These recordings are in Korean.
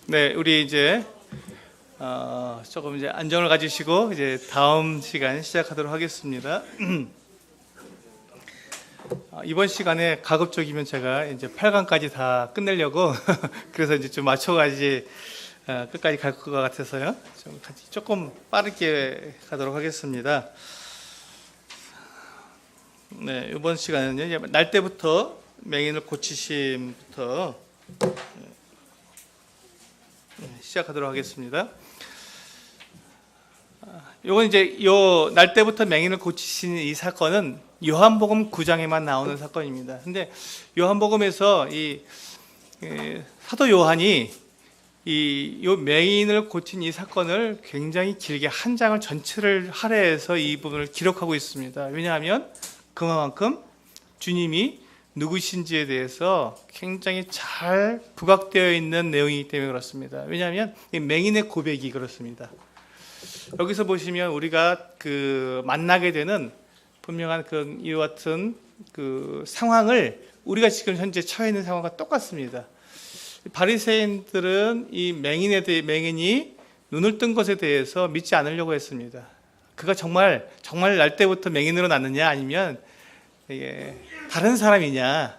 네, 우리 이제 조금 이제 안정을 가지시고 이제 다음 시간 시작하도록 하겠습니다. 이번 시간에 가급적이면 제가 이제 8강까지 다 끝내려고 그래서 이제 좀 맞춰가지 끝까지 갈 것 같아서요. 조금 빠르게 가도록 하겠습니다. 네, 이번 시간은요, 날 때부터 맹인을 고치심부터 시작하도록 하겠습니다. 요건 이제 요 날 때부터 맹인을 고치신 이 사건은 요한복음 9장에만 나오는 사건입니다. 근데 요한복음에서 이 사도 요한이 요 맹인을 고친 이 사건을 굉장히 길게 한 장을 전체를 할애해서 이 부분을 기록하고 있습니다. 왜냐하면 그만큼 주님이 누구신지에 대해서 굉장히 잘 부각되어 있는 내용이기 때문에 그렇습니다. 왜냐하면 이 맹인의 고백이 그렇습니다. 여기서 보시면 우리가 만나게 되는 분명한 이와 같은 상황을 우리가 지금 현재 처해 있는 상황과 똑같습니다. 바리새인들은 이 맹인이 눈을 뜬 것에 대해서 믿지 않으려고 했습니다. 그가 정말 날 때부터 맹인으로 났느냐, 아니면 다른 사람이냐?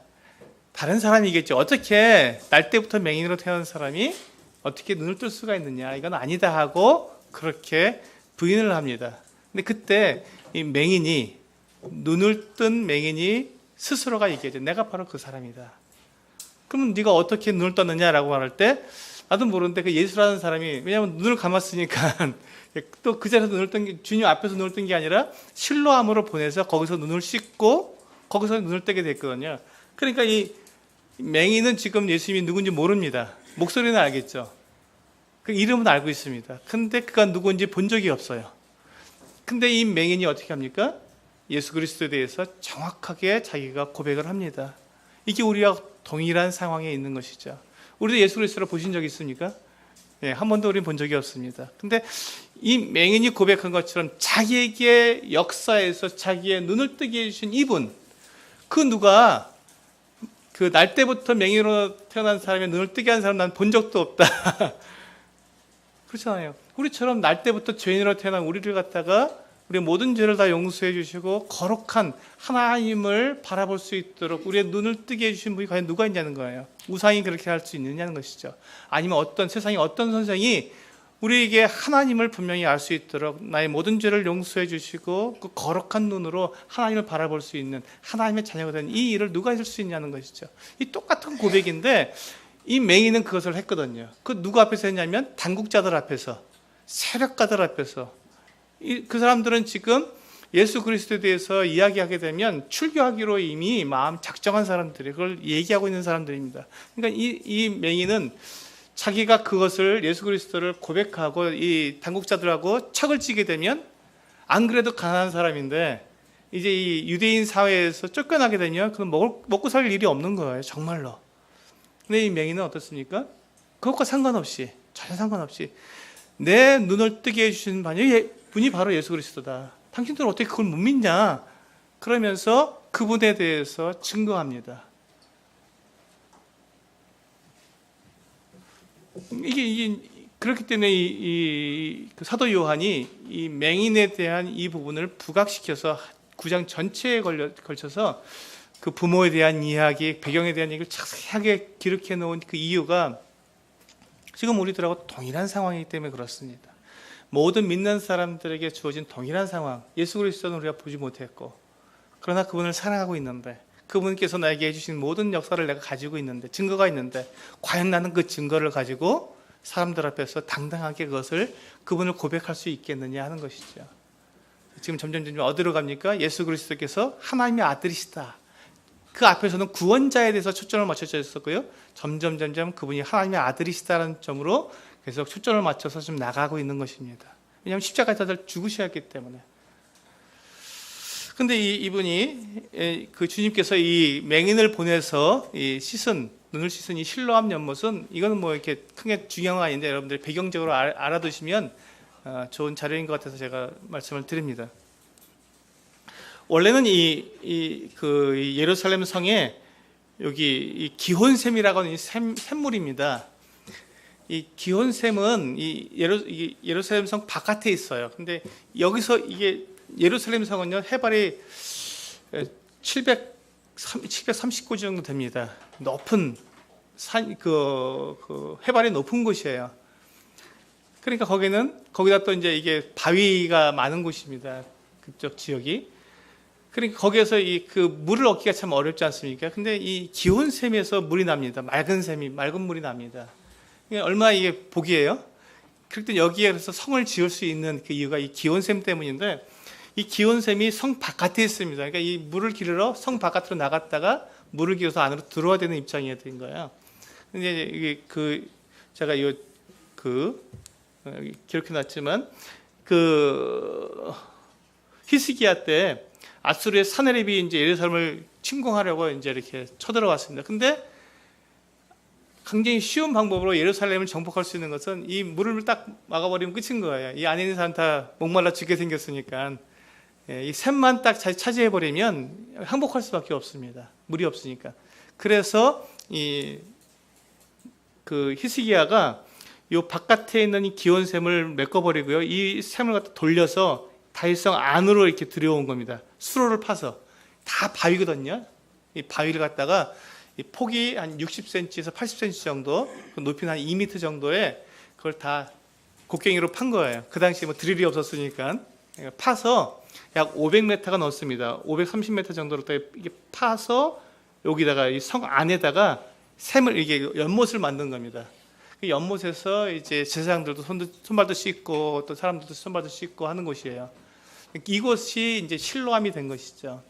다른 사람이겠죠. 어떻게 날 때부터 맹인으로 태어난 사람이 어떻게 눈을 뜰 수가 있느냐? 이건 아니다 하고 그렇게 부인을 합니다. 근데 그때 이 눈을 뜬 맹인이 스스로가 얘기하죠. 내가 바로 그 사람이다. 그러면 네가 어떻게 눈을 떴느냐라고 말할 때, 나도 모르는데 그 예수라는 사람이, 왜냐하면 눈을 감았으니까 또 그 자리에서 눈을 뜬 게, 주님 앞에서 눈을 뜬 게 아니라 실로암으로 보내서 거기서 눈을 씻고 거기서 눈을 뜨게 됐거든요. 그러니까 이 맹인은 지금 예수님이 누군지 모릅니다. 목소리는 알겠죠. 그 이름은 알고 있습니다. 근데 그가 누군지 본 적이 없어요. 근데 이 맹인이 어떻게 합니까? 예수 그리스도에 대해서 정확하게 자기가 고백을 합니다. 이게 우리와 동일한 상황에 있는 것이죠. 우리도 예수 그리스도를 보신 적이 있습니까? 네, 한 번도 우리는 본 적이 없습니다. 근데 이 맹인이 고백한 것처럼 자기에게 역사에서 자기의 눈을 뜨게 해주신 이분, 그 누가 날 때부터 맹인으로 태어난 사람의 눈을 뜨게 한 사람 난 본 적도 없다. 그렇잖아요. 우리처럼 날 때부터 죄인으로 태어난 우리를 갖다가 우리의 모든 죄를 다 용서해 주시고 거룩한 하나님을 바라볼 수 있도록 우리의 눈을 뜨게 해주신 분이 과연 누가 있냐는 거예요. 우상이 그렇게 할 수 있느냐는 것이죠. 아니면 세상의 어떤 선생이 우리에게 하나님을 분명히 알 수 있도록 나의 모든 죄를 용서해 주시고 그 거룩한 눈으로 하나님을 바라볼 수 있는 하나님의 자녀가 된 이 일을 누가 해줄 수 있냐는 것이죠. 이 똑같은 고백인데 이 맹인은 그것을 했거든요. 그 누구 앞에서 했냐면 당국자들 앞에서, 세력가들 앞에서. 그 사람들은 지금 예수 그리스도에 대해서 이야기하게 되면 출교하기로 이미 마음 작정한 사람들이 그걸 얘기하고 있는 사람들입니다. 그러니까 이 맹인은 자기가 그것을 예수 그리스도를 고백하고 이 당국자들하고 척을 지게 되면, 안 그래도 가난한 사람인데 이제 이 유대인 사회에서 쫓겨나게 되면 그건 먹고 살 일이 없는 거예요, 정말로. 근데 이 맹인은 어떻습니까? 그것과 상관없이, 전혀 상관없이 내 눈을 뜨게 해주신 분이 바로 예수 그리스도다. 당신들은 어떻게 그걸 못 믿냐? 그러면서 그분에 대해서 증거합니다. 이게 그렇기 때문에 그 사도 요한이 이 맹인에 대한 이 부분을 부각시켜서 9장 전체에 걸쳐서 그 부모에 대한 이야기, 배경에 대한 얘기를 자세하게 기록해 놓은 그 이유가 지금 우리들하고 동일한 상황이기 때문에 그렇습니다. 모든 믿는 사람들에게 주어진 동일한 상황, 예수 그리스도는 우리가 보지 못했고, 그러나 그분을 사랑하고 있는데, 그분께서 나에게 해주신 모든 역사를 내가 가지고 있는데, 증거가 있는데, 과연 나는 그 증거를 가지고 사람들 앞에서 당당하게 그분을 고백할 수 있겠느냐 하는 것이죠. 지금 점점 어디로 갑니까? 예수 그리스도께서 하나님의 아들이시다. 그 앞에서는 구원자에 대해서 초점을 맞춰져 있었고요. 점점 그분이 하나님의 아들이시다는 점으로 계속 초점을 맞춰서 좀 나가고 있는 것입니다. 왜냐하면 십자가에 다들 죽으셔야 했기 때문에. 근데 이분이 그 주님께서 이 맹인을 보내서 눈을 씻은 이 실로암 연못은, 이거는 뭐 이렇게 크게 중요한 건 아닌데 여러분들 배경적으로 알아두시면 좋은 자료인 것 같아서 제가 말씀을 드립니다. 원래는 이 예루살렘 성에 여기 이 기혼샘이라고 하는 이 샘물입니다. 이 기혼샘은 이 예루살렘 성 바깥에 있어요. 근데 여기서 이게 예루살렘 성은요, 해발이 739 정도 됩니다. 높은 해발이 높은 곳이에요. 그러니까 거기다 또 이제 이게 바위가 많은 곳입니다. 그쪽 지역이. 그러니까 거기에서 그 물을 얻기가 참 어렵지 않습니까? 근데 이 기온샘에서 물이 납니다. 맑은 물이 납니다. 얼마나 이게 복이에요? 그럴 때 여기에 그래서 성을 지을 수 있는 그 이유가 이 기온샘 때문인데, 이 기온샘이 성 바깥에 있습니다. 그러니까 이 물을 기르러 성 바깥으로 나갔다가 물을 기르서 안으로 들어와야 되는 입장이 된 거예요. 근데 이게 제가 기록해놨지만 히스기야 때 아수르의 사네립이 이제 예루살렘을 침공하려고 이제 이렇게 쳐들어왔습니다. 근데 굉장히 쉬운 방법으로 예루살렘을 정복할 수 있는 것은 이 물을 딱 막아버리면 끝인 거예요. 이 안에 있는 사람 다 목말라 죽게 생겼으니까 이 샘만 딱 차지해버리면 항복할 수밖에 없습니다. 물이 없으니까. 그래서 히스기야가 이 바깥에 있는 이 기온샘을 메꿔버리고요, 이 샘을 갖다 돌려서 다윗성 안으로 이렇게 들여온 겁니다. 수로를 파서. 다 바위거든요. 이 바위를 갖다가 이 폭이 한 60cm에서 80cm 정도, 높이는 한 2m 정도에 그걸 다 곡괭이로 판 거예요. 그 당시에 뭐 드릴이 없었으니까. 파서 약 500m가 넘습니다. 530m 정도로 이게 파서 여기다가 이 성 안에다가 샘을, 이게 연못을 만든 겁니다. 그 연못에서 이제 제사장들도 손발도 씻고 또 사람들도 손발도 씻고 하는 곳이에요. 이곳이 이제 실로암이 된 것이죠.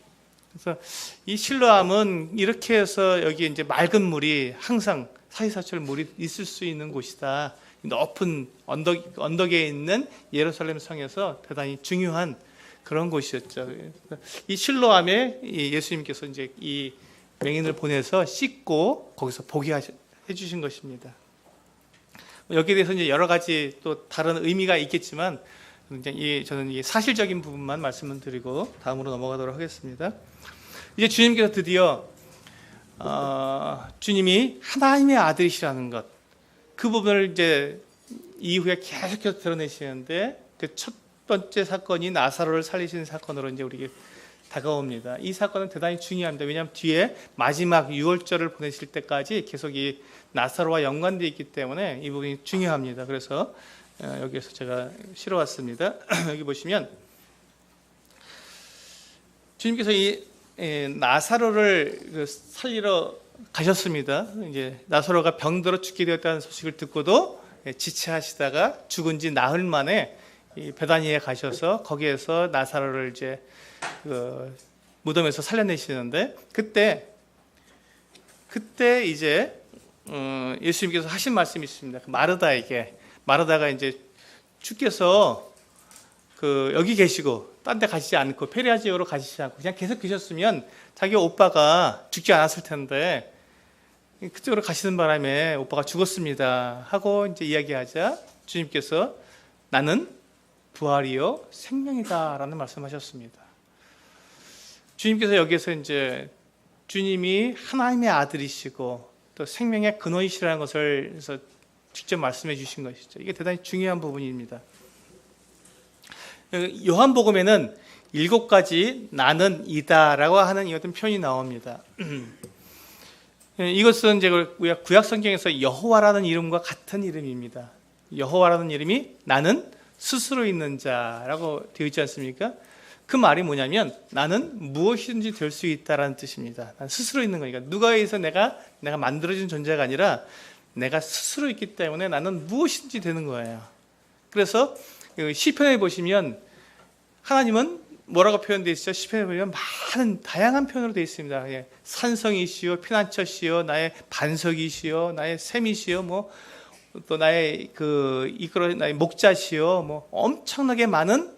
그래서 이 실로암은 이렇게 해서 여기 이제 맑은 물이 항상 사시사철 물이 있을 수 있는 곳이다. 높은 언덕에 있는 예루살렘 성에서 대단히 중요한 그런 곳이었죠. 이 실로암에 예수님께서 이제 이 맹인을 보내서 씻고 거기서 보게 해주신 것입니다. 여기에 대해서 이제 여러 가지 또 다른 의미가 있겠지만 저는 이 사실적인 부분만 말씀을 드리고 다음으로 넘어가도록 하겠습니다. 이제 주님께서 드디어 주님이 하나님의 아들이시라는 것, 그 부분을 이제 이후에 계속해서 드러내시는데, 그 첫 번째 사건이 나사로를 살리시는 사건으로 이제 우리에게 다가옵니다. 이 사건은 대단히 중요합니다. 왜냐하면 뒤에 마지막 유월절을 보내실 때까지 계속 이 나사로와 연관되어 있기 때문에 이 부분이 중요합니다. 그래서 여기에서 제가 실어왔습니다. 여기 보시면 주님께서 이 나사로를 살리러 가셨습니다. 이제 나사로가 병들어 죽게 되었다는 소식을 듣고도 지체하시다가 죽은 지 나흘 만에 베다니에 가셔서 거기에서 나사로를 이제 무덤에서 살려내시는데, 그때 이제 예수님께서 하신 말씀이 있습니다. 마르다가 이제 주께서 여기 계시고 딴 데 가시지 않고 페리아 지역으로 가시지 않고 그냥 계속 계셨으면 자기 오빠가 죽지 않았을 텐데 그쪽으로 가시는 바람에 오빠가 죽었습니다 하고 이제 이야기하자 주님께서 나는 부활이요 생명이다라는 말씀하셨습니다. 주님께서 여기에서 이제 주님이 하나님의 아들이시고 또 생명의 근원이시라는 것을 그래서 직접 말씀해 주신 것이죠. 이게 대단히 중요한 부분입니다. 요한복음에는 7가지 나는 이다라고 하는 이것은 표현이 나옵니다. 이것은 이제 구약 성경에서 여호와라는 이름과 같은 이름입니다. 여호와라는 이름이 나는 스스로 있는 자라고 되어 있지 않습니까? 그 말이 뭐냐면 나는 무엇이든지 될 수 있다라는 뜻입니다. 난 스스로 있는 거니까 누가에 의해서 내가 만들어진 존재가 아니라 내가 스스로 있기 때문에 나는 무엇이든지 되는 거예요. 그래서 시편에 보시면 하나님은 뭐라고 표현되어 있죠? 시편에 보면 많은 다양한 표현으로 되어 있습니다. 산성이시요, 피난처시요, 나의 반석이시요, 나의 샘이시요, 또 나의 나의 목자시요, 엄청나게 많은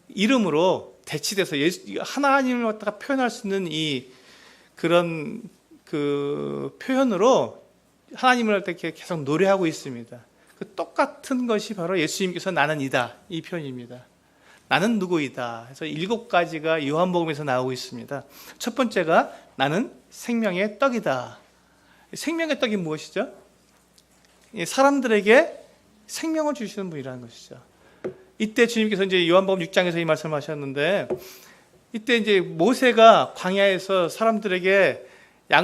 이름으로 대치돼서 하나님을 갖다가 표현할 수 있는 그런 표현으로 하나님을 이렇게 계속 노래하고 있습니다. 그 똑같은 것이 바로 예수님께서 나는 이다 이 표현입니다. 나는 누구이다. 그래서 7가지가 요한복음에서 나오고 있습니다. 첫 번째가 나는 생명의 떡이다. 생명의 떡이 무엇이죠? 사람들에게 생명을 주시는 분이라는 것이죠. 이때 주님께서 이제 요한복음 6장에서 이 말씀을 하셨는데, 이때 이제 모세가 광야에서 사람들에게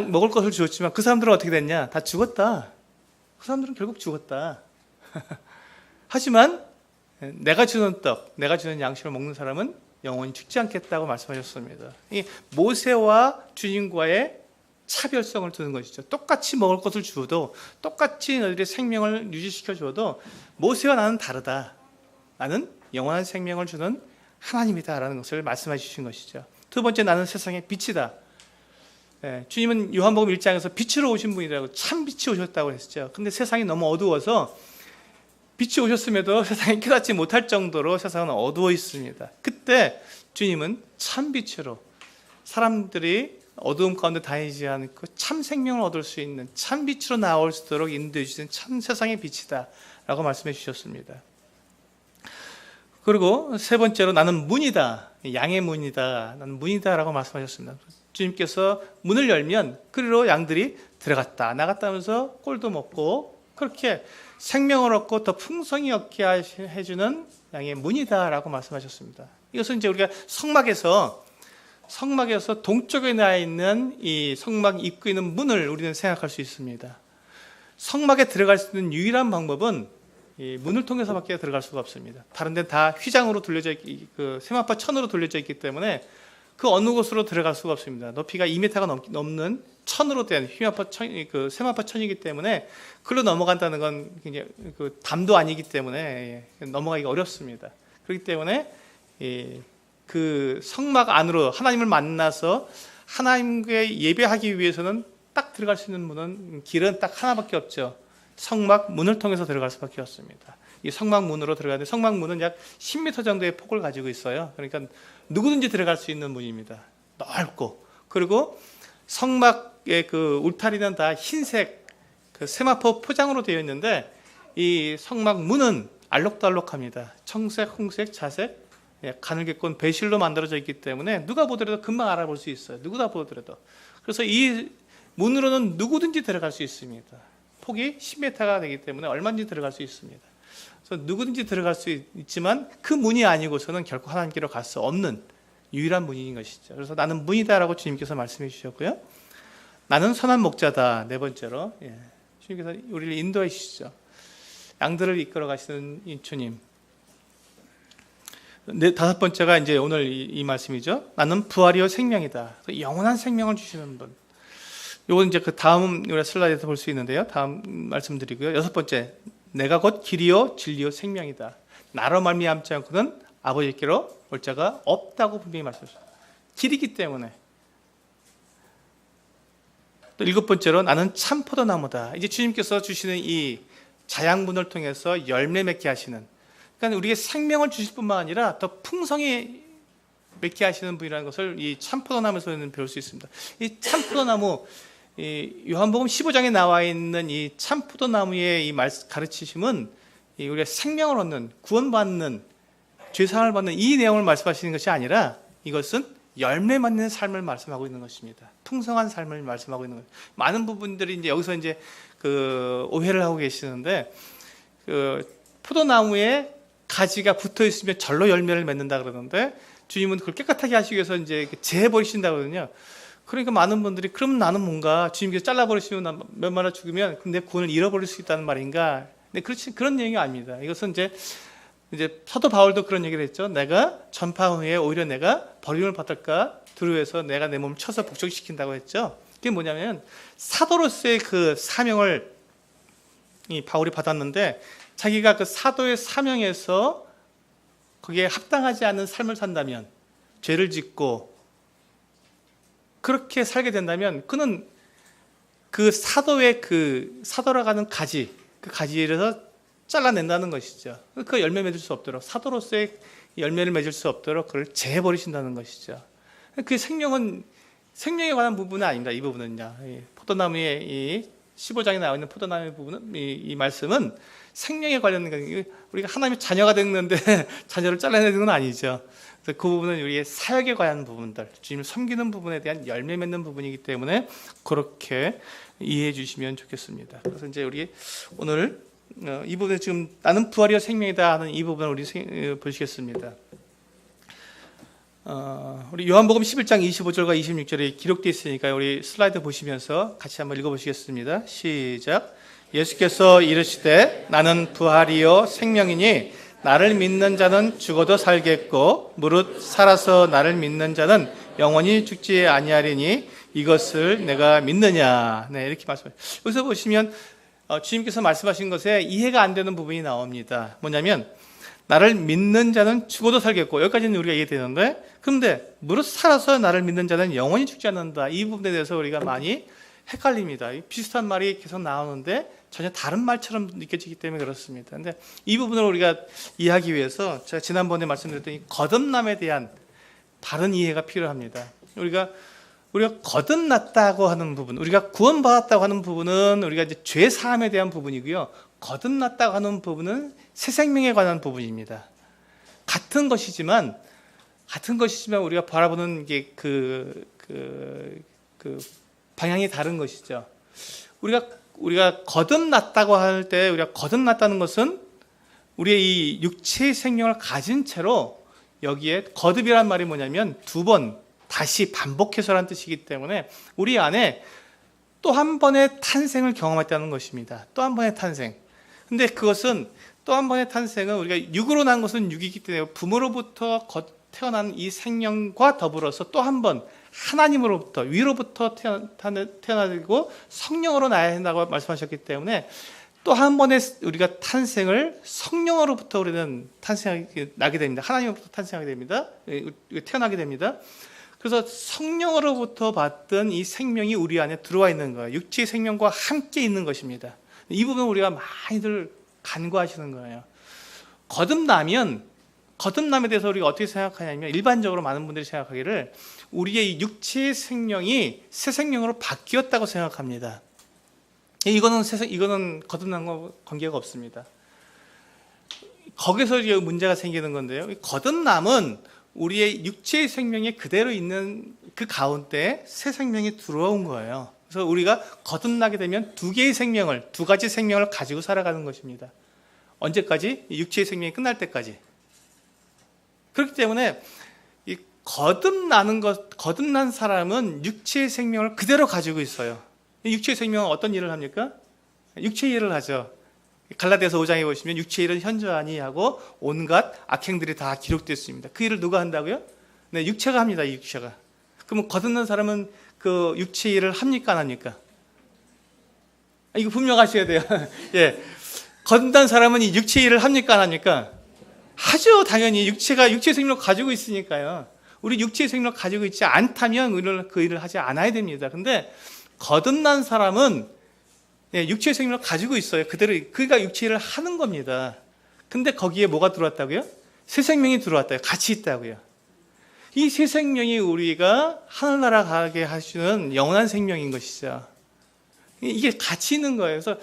먹을 것을 주었지만 그 사람들은 어떻게 됐냐? 다 죽었다. 그 사람들은 결국 죽었다. 하지만 내가 주는 떡, 내가 주는 양식을 먹는 사람은 영원히 죽지 않겠다고 말씀하셨습니다. 이 모세와 주님과의 차별성을 두는 것이죠. 똑같이 먹을 것을 주어도, 똑같이 너희들의 생명을 유지시켜 주어도 모세와 나는 다르다. 나는 영원한 생명을 주는 하나님이다라는 것을 말씀해 주신 것이죠. 두 번째, 나는 세상의 빛이다. 주님은 요한복음 1장에서 빛으로 오신 분이라고, 참 빛이 오셨다고 했죠. 근데 세상이 너무 어두워서 빛이 오셨음에도 세상이 깨닫지 못할 정도로 세상은 어두워 있습니다. 그때 주님은 참 빛으로 사람들이 어두움 가운데 다니지 않고 참 생명을 얻을 수 있는 참 빛으로 나올 수 있도록 인도해 주신 참 세상의 빛이다 라고 말씀해 주셨습니다. 그리고 세 번째로 나는 문이다. 양의 문이다. 나는 문이다 라고 말씀하셨습니다. 주님께서 문을 열면 그리로 양들이 들어갔다 나갔다 하면서 꼴도 먹고 그렇게 생명을 얻고 더 풍성히 얻게 해주는 양의 문이다 라고 말씀하셨습니다. 이것은 이제 우리가 성막에서 동쪽에 나 있는 이 성막 입구에 있는 문을 우리는 생각할 수 있습니다. 성막에 들어갈 수 있는 유일한 방법은 이 문을 통해서밖에 들어갈 수가 없습니다. 다른 데는 다 휘장으로 돌려져 그 세마포 천으로 돌려져 있기 때문에 그 어느 곳으로 들어갈 수가 없습니다. 높이가 2m가 넘는 천으로 된 그 세마포 천이기 때문에 그로 넘어간다는 건 굉장히 그 담도 아니기 때문에 넘어가기가 어렵습니다. 그렇기 때문에 그 성막 안으로 하나님을 만나서 하나님께 예배하기 위해서는 딱 들어갈 수 있는 길은 딱 하나밖에 없죠. 성막 문을 통해서 들어갈 수밖에 없습니다. 이 성막 문으로 들어가는데 성막 문은 약 10m 정도의 폭을 가지고 있어요. 그러니까 누구든지 들어갈 수 있는 문입니다. 넓고, 그리고 성막의 그 울타리는 다 흰색 그 세마포 포장으로 되어 있는데 이 성막 문은 알록달록합니다. 청색, 홍색, 자색, 가늘게꼰 배실로 만들어져 있기 때문에 누가 보더라도 금방 알아볼 수 있어요. 누구나 보더라도. 그래서 이 문으로는 누구든지 들어갈 수 있습니다. 폭이 10m가 되기 때문에 얼마든지 들어갈 수 있습니다. 그래서 누구든지 들어갈 수 있지만 그 문이 아니고서는 결코 하나님께로 갈 수 없는 유일한 문인 것이죠. 그래서 나는 문이다라고 주님께서 말씀해 주셨고요. 나는 선한 목자다. 네 번째로 주님께서 우리를 인도해 주시죠. 양들을 이끌어 가시는 이 주님. 다섯 번째가 이제 오늘 이 말씀이죠. 나는 부활이요 생명이다. 영원한 생명을 주시는 분. 이건 이제 그 다음 우리가 슬라이드에서 볼 수 있는데요. 다음 말씀드리고요. 여섯 번째, 내가 곧 길이요 진리요 생명이다. 나로 말미암지 않고는 아버지께로 올 자가 없다고 분명히 말씀하셨습니다. 길이기 때문에. 또 일곱 번째로 나는 참 포도나무다. 이제 주님께서 주시는 이 자양분을 통해서 열매 맺게 하시는, 그러니까 우리에게 생명을 주실 뿐만 아니라 더 풍성히 맺게 하시는 분이라는 것을 이 참포도나무에서는 배울 수 있습니다. 이 참포도나무, 이 요한복음 15장에 나와 있는 이 참포도나무의 이 가르치심은 우리가 생명을 얻는, 구원받는, 죄사함을 받는 이 내용을 말씀하시는 것이 아니라 이것은 열매 맺는 삶을 말씀하고 있는 것입니다. 풍성한 삶을 말씀하고 있는 것입니다. 많은 부분들이 이제 여기서 이제 그 오해를 하고 계시는데, 그 포도나무에 가지가 붙어 있으면 절로 열매를 맺는다 그러는데 주님은 그걸 깨끗하게 하시기 위해서 이제 재버리신다 그러거든요. 그러니까 많은 분들이 그럼 나는 뭔가 주님께서 잘라버리시면 몇 마리 죽으면 내 구원을 잃어버릴 수 있다는 말인가? 근데 그런 내용이 아닙니다. 이것은 이제 사도 바울도 그런 얘기를 했죠. 내가 전파 후에 오히려 내가 버림을 받을까 두려워해서 내가 내 몸을 쳐서 복종시킨다고 했죠. 그게 뭐냐면 사도로서의 그 사명을 이 바울이 받았는데 자기가 그 사도의 사명에서 거기에 합당하지 않는 삶을 산다면, 죄를 짓고 그렇게 살게 된다면 그는 그 사도의 그 사도라고 하는 가지, 그 가지에서 잘라낸다는 것이죠. 그 열매 맺을 수 없도록, 사도로서의 열매를 맺을 수 없도록 그걸 재버리신다는 것이죠. 그 생명은 생명에 관한 부분은 아닙니다. 이 부분은요. 포도나무의 이 15장에 나와 있는 포도나무의 부분은 이 말씀은 생명에 관련된 거예요. 우리가 하나님의 자녀가 됐는데 자녀를 잘라내는 건 아니죠. 그래서 그 부분은 우리의 사역에 관한 부분들, 주님을 섬기는 부분에 대한 열매 맺는 부분이기 때문에 그렇게 이해해 주시면 좋겠습니다. 그래서 이제 우리 오늘 이 부분에 지금 나는 부활이요 생명이다 하는 이 부분을 우리 보시겠습니다. 우리 요한복음 11장 25절과 26절에 기록되어 있으니까 우리 슬라이드 보시면서 같이 한번 읽어보시겠습니다. 시작. 예수께서 이르시되 나는 부활이요 생명이니 나를 믿는 자는 죽어도 살겠고 무릇 살아서 나를 믿는 자는 영원히 죽지 아니하리니 이것을 내가 믿느냐. 네, 이렇게 말씀해요. 여기서 보시면 주님께서 말씀하신 것에 이해가 안 되는 부분이 나옵니다. 뭐냐면 나를 믿는 자는 죽어도 살겠고, 여기까지는 우리가 이해되는데, 그런데 무릇 살아서 나를 믿는 자는 영원히 죽지 않는다. 이 부분에 대해서 우리가 많이 헷갈립니다. 비슷한 말이 계속 나오는데 전혀 다른 말처럼 느껴지기 때문에 그렇습니다. 근데 이 부분을 우리가 이해하기 위해서 제가 지난번에 말씀드렸던 이 거듭남에 대한 다른 이해가 필요합니다. 우리가 거듭났다고 하는 부분, 우리가 구원받았다고 하는 부분은 우리가 이제 죄 사함에 대한 부분이고요. 거듭났다고 하는 부분은 새 생명에 관한 부분입니다. 같은 것이지만 우리가 바라보는 게 그 방향이 다른 것이죠. 우리가 거듭났다고 할 때 우리가 거듭났다는 것은 우리의 이 육체의 생명을 가진 채로 여기에 거듭이란 말이 뭐냐면 두 번 다시 반복해서라는 뜻이기 때문에 우리 안에 또 한 번의 탄생을 경험했다는 것입니다. 또 한 번의 탄생. 근데 그것은 또 한 번의 탄생은 우리가 육으로 난 것은 육이기 때문에 부모로부터 태어난 이 생명과 더불어서 또 한 번 하나님으로부터 위로부터 태어나고 성령으로 나야 한다고 말씀하셨기 때문에 또 한 번의 우리가 탄생을 성령으로부터 우리는 나게 됩니다. 하나님으로부터 탄생하게 됩니다. 태어나게 됩니다. 그래서 성령으로부터 받던 이 생명이 우리 안에 들어와 있는 거예요. 육체의 생명과 함께 있는 것입니다. 이 부분 우리가 많이들 간과하시는 거예요. 거듭남에 대해서 우리가 어떻게 생각하냐면 일반적으로 많은 분들이 생각하기를 우리의 이 육체의 생명이 새 생명으로 바뀌었다고 생각합니다. 이거는 거듭남과 관계가 없습니다. 거기서 문제가 생기는 건데요. 거듭남은 우리의 육체의 생명이 그대로 있는 그 가운데 새 생명이 들어온 거예요. 그래서 우리가 거듭나게 되면 두 가지 생명을 가지고 살아가는 것입니다. 언제까지? 육체의 생명이 끝날 때까지. 그렇기 때문에 이 거듭난 사람은 육체의 생명을 그대로 가지고 있어요. 육체의 생명은 어떤 일을 합니까? 육체의 일을 하죠. 갈라디아서 5장에 보시면 육체의 일은 현저하니 하고 온갖 악행들이 다 기록되어 있습니다. 그 일을 누가 한다고요? 네, 육체가 합니다. 이 육체가. 그러면 거듭난 사람은 그 육체의 일을 합니까? 안 합니까? 이거 분명하셔야 돼요. 예. 거듭난 사람은 이 육체의 일을 합니까? 안 합니까? 하죠. 당연히 육체의 생명을 가지고 있으니까요. 우리 육체의 생명을 가지고 있지 않다면 그 일을 하지 않아야 됩니다. 근데 거듭난 사람은 육체의 생명을 가지고 있어요. 그대로 그가 육체를 하는 겁니다. 근데 거기에 뭐가 들어왔다고요? 새 생명이 들어왔다고요. 같이 있다고요. 이 새 생명이 우리가 하늘나라 가게 하시는 영원한 생명인 것이죠. 이게 같이 있는 거예요. 그래서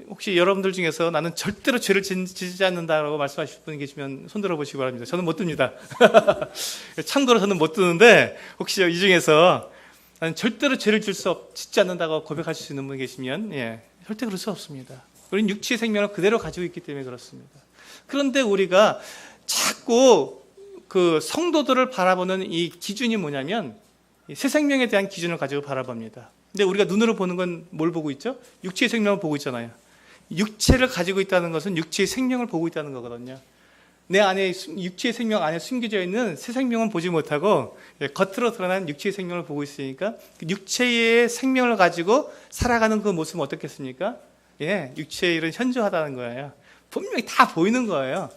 혹시 여러분들 중에서 나는 절대로 죄를 짓지 않는다라고 말씀하실 분이 계시면 손 들어보시기 바랍니다. 저는 못 듭니다. 참고로 저는 못 드는데 혹시 이 중에서 나는 절대로 죄를 짓지 않는다고 고백하실 수 있는 분이 계시면 절대 그럴 수 없습니다. 우리는 육체의 생명을 그대로 가지고 있기 때문에 그렇습니다. 그런데 우리가 자꾸 그 성도들을 바라보는 이 기준이 뭐냐면 새 생명에 대한 기준을 가지고 바라봅니다. 근데 우리가 눈으로 보는 건 뭘 보고 있죠? 육체의 생명을 보고 있잖아요. 육체를 가지고 있다는 것은 육체의 생명을 보고 있다는 거거든요. 내 안에 육체의 생명 안에 숨겨져 있는 새 생명은 보지 못하고 겉으로 드러난 육체의 생명을 보고 있으니까 육체의 생명을 가지고 살아가는 그 모습은 어떻겠습니까? 육체의 일은 현저하다는 거예요. 분명히 다 보이는 거예요.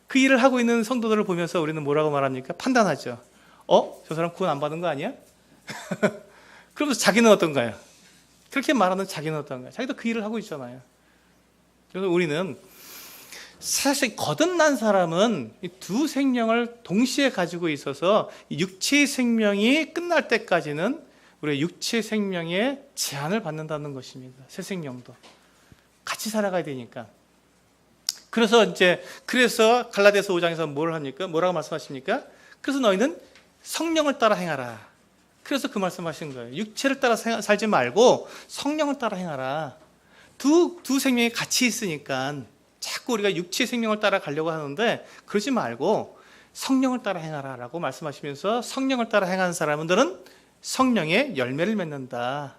그 일을 하고 있는 성도들을 보면서 우리는 뭐라고 말합니까? 판단하죠. 저 사람 구원 안 받은 거 아니야? 그러면서 자기는 어떤가요? 그렇게 말하는 자기는 어떤가요? 자기도 그 일을 하고 있잖아요. 그래서 우리는 사실 거듭난 사람은 두 생명을 동시에 가지고 있어서 육체의 생명이 끝날 때까지는 우리의 육체 생명에 제한을 받는다는 것입니다. 새 생명도 같이 살아가야 되니까. 그래서 갈라디아서 5장에서 뭘 합니까? 뭐라고 말씀하십니까? 그래서 너희는 성령을 따라 행하라. 그래서 그 말씀하신 거예요. 육체를 따라 살지 말고 성령을 따라 행하라. 두 생명이 같이 있으니까 자꾸 우리가 육체의 생명을 따라 가려고 하는데 그러지 말고 성령을 따라 행하라 라고 말씀하시면서 성령을 따라 행하는 사람들은 성령의 열매를 맺는다.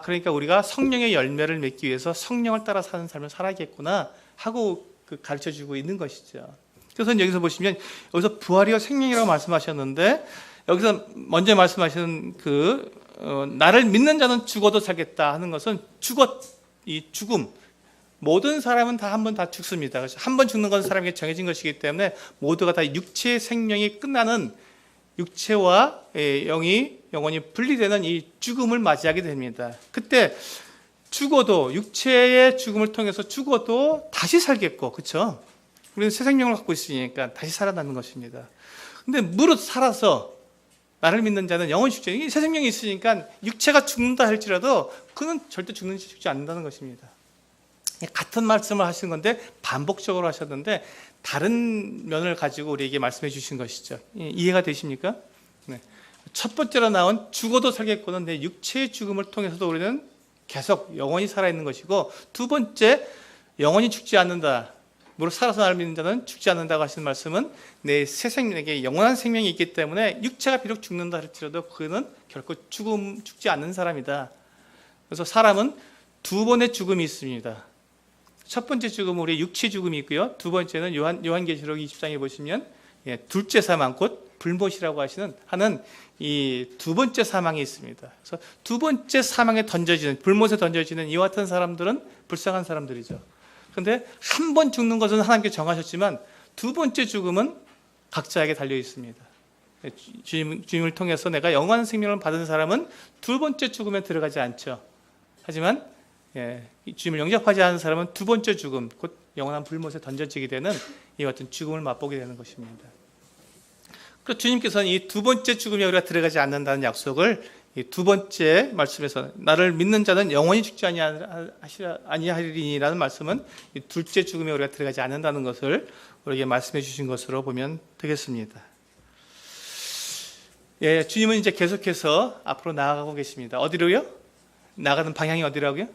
그러니까 우리가 성령의 열매를 맺기 위해서 성령을 따라 사는 삶을 살아야겠구나 하고 가르쳐주고 있는 것이죠. 그래서 여기서 보시면 여기서 부활이요 생명이라고 말씀하셨는데 여기서 먼저 말씀하시는 나를 믿는 자는 죽어도 살겠다 하는 것은 이 죽음, 모든 사람은 다 한 번 다 죽습니다. 한 번 죽는 것은 사람에게 정해진 것이기 때문에 모두가 다 육체의 생명이 끝나는 육체와 영혼이 분리되는 이 죽음을 맞이하게 됩니다. 그때 죽어도 육체의 죽음을 통해서 죽어도 다시 살겠고, 그렇죠? 우리는 새 생명을 갖고 있으니까 다시 살아나는 것입니다. 근데 무릇 살아서 나를 믿는 자는 영원히 죽지 않는다. 새 생명이 있으니까 육체가 죽는다 할지라도 그는 절대 죽지 않는다는 것입니다. 같은 말씀을 하시는 건데 반복적으로 하셨는데 다른 면을 가지고 우리에게 말씀해 주신 것이죠. 이해가 되십니까? 네. 첫 번째로 나온 죽어도 살겠고는 내 육체의 죽음을 통해서도 우리는 계속 영원히 살아있는 것이고, 두 번째 영원히 죽지 않는다. 무릇 살아서 나를 믿는 자는 죽지 않는다고 하시는 말씀은 내 새 생명에게 영원한 생명이 있기 때문에 육체가 비록 죽는다 할지라도 그는 결코 죽지 않는 사람이다. 그래서 사람은 두 번의 죽음이 있습니다. 첫 번째 죽음은 우리의 육체 죽음이 있고요. 두 번째는 요한계시록 20장에 보시면 둘째 사망 곧 불못이라고 하는 이 두 번째 사망이 있습니다. 그래서 두 번째 사망에 불못에 던져지는 이와 같은 사람들은 불쌍한 사람들이죠. 그런데 한 번 죽는 것은 하나님께 정하셨지만 두 번째 죽음은 각자에게 달려 있습니다. 주님을 통해서 내가 영원한 생명을 받은 사람은 두 번째 죽음에 들어가지 않죠. 하지만 주님을 영접하지 않은 사람은 두 번째 죽음, 곧 영원한 불못에 던져지게 되는 이와 같은 죽음을 맛보게 되는 것입니다. 그래서 주님께서는 이 두 번째 죽음에 우리가 들어가지 않는다는 약속을 이 두 번째 말씀에서 나를 믿는 자는 영원히 죽지 아니하리니라는 말씀은 이 둘째 죽음에 우리가 들어가지 않는다는 것을 우리에게 말씀해 주신 것으로 보면 되겠습니다. 주님은 이제 계속해서 앞으로 나아가고 계십니다. 어디로요? 나가는 방향이 어디라고요?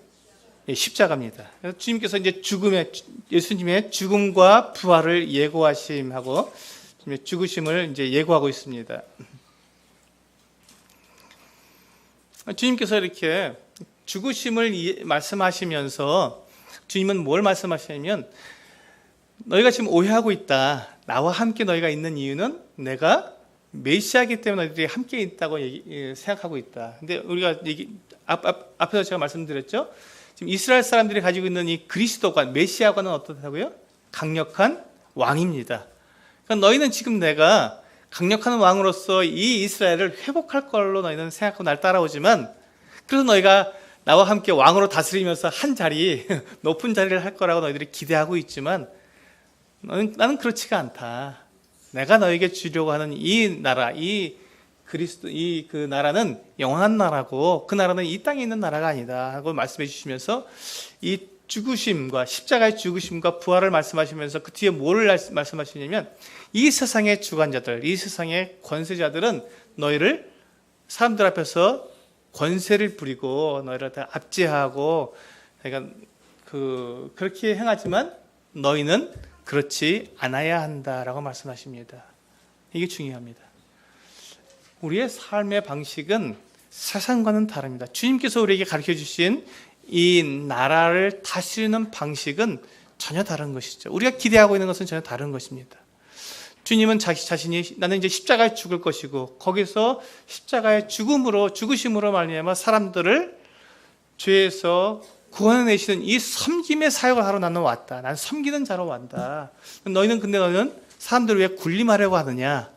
십자가입니다. 그래서 주님께서 이제 예수님의 죽음과 부활을 예고하심하고 죽으심을 이제 예고하고 있습니다. 주님께서 이렇게 죽으심을 말씀하시면서 주님은 뭘 말씀하시냐면 너희가 지금 오해하고 있다. 나와 함께 너희가 있는 이유는 내가 메시아이기 때문에 너희들이 함께 있다고 생각하고 있다. 근데 우리가 앞에서 제가 말씀드렸죠. 지금 이스라엘 사람들이 가지고 있는 이 그리스도관, 메시아관은 어떻다고요? 강력한 왕입니다. 그러니까 너희는 지금 내가 강력한 왕으로서 이 이스라엘을 회복할 걸로 너희는 생각하고 날 따라오지만, 그래서 너희가 나와 함께 왕으로 다스리면서 한 자리, 높은 자리를 할 거라고 너희들이 기대하고 있지만 나는 그렇지가 않다. 내가 너에게 주려고 하는 이 나라, 그 나라는 영원한 나라고 그 나라는 이 땅에 있는 나라가 아니다 하고 말씀해 주시면서 이 죽으심과 십자가의 죽으심과 부활을 말씀하시면서 그 뒤에 뭐를 말씀하시냐면 이 세상의 주관자들, 이 세상의 권세자들은 너희를 사람들 앞에서 권세를 부리고 너희를 다 압제하고 그러니까 그렇게 행하지만 너희는 그렇지 않아야 한다라고 말씀하십니다. 이게 중요합니다. 우리의 삶의 방식은 세상과는 다릅니다. 주님께서 우리에게 가르쳐 주신 이 나라를 다스리는 방식은 전혀 다른 것이죠. 우리가 기대하고 있는 것은 전혀 다른 것입니다. 주님은 자신이 나는 이제 십자가에 죽을 것이고 거기서 십자가의 죽으심으로 말미암아 사람들을 죄에서 구원해내시는 이 섬김의 사역을 하러 나는 왔다. 난 섬기는 자로 왔다. 너희는 사람들을 위해 군림하려고 하느냐?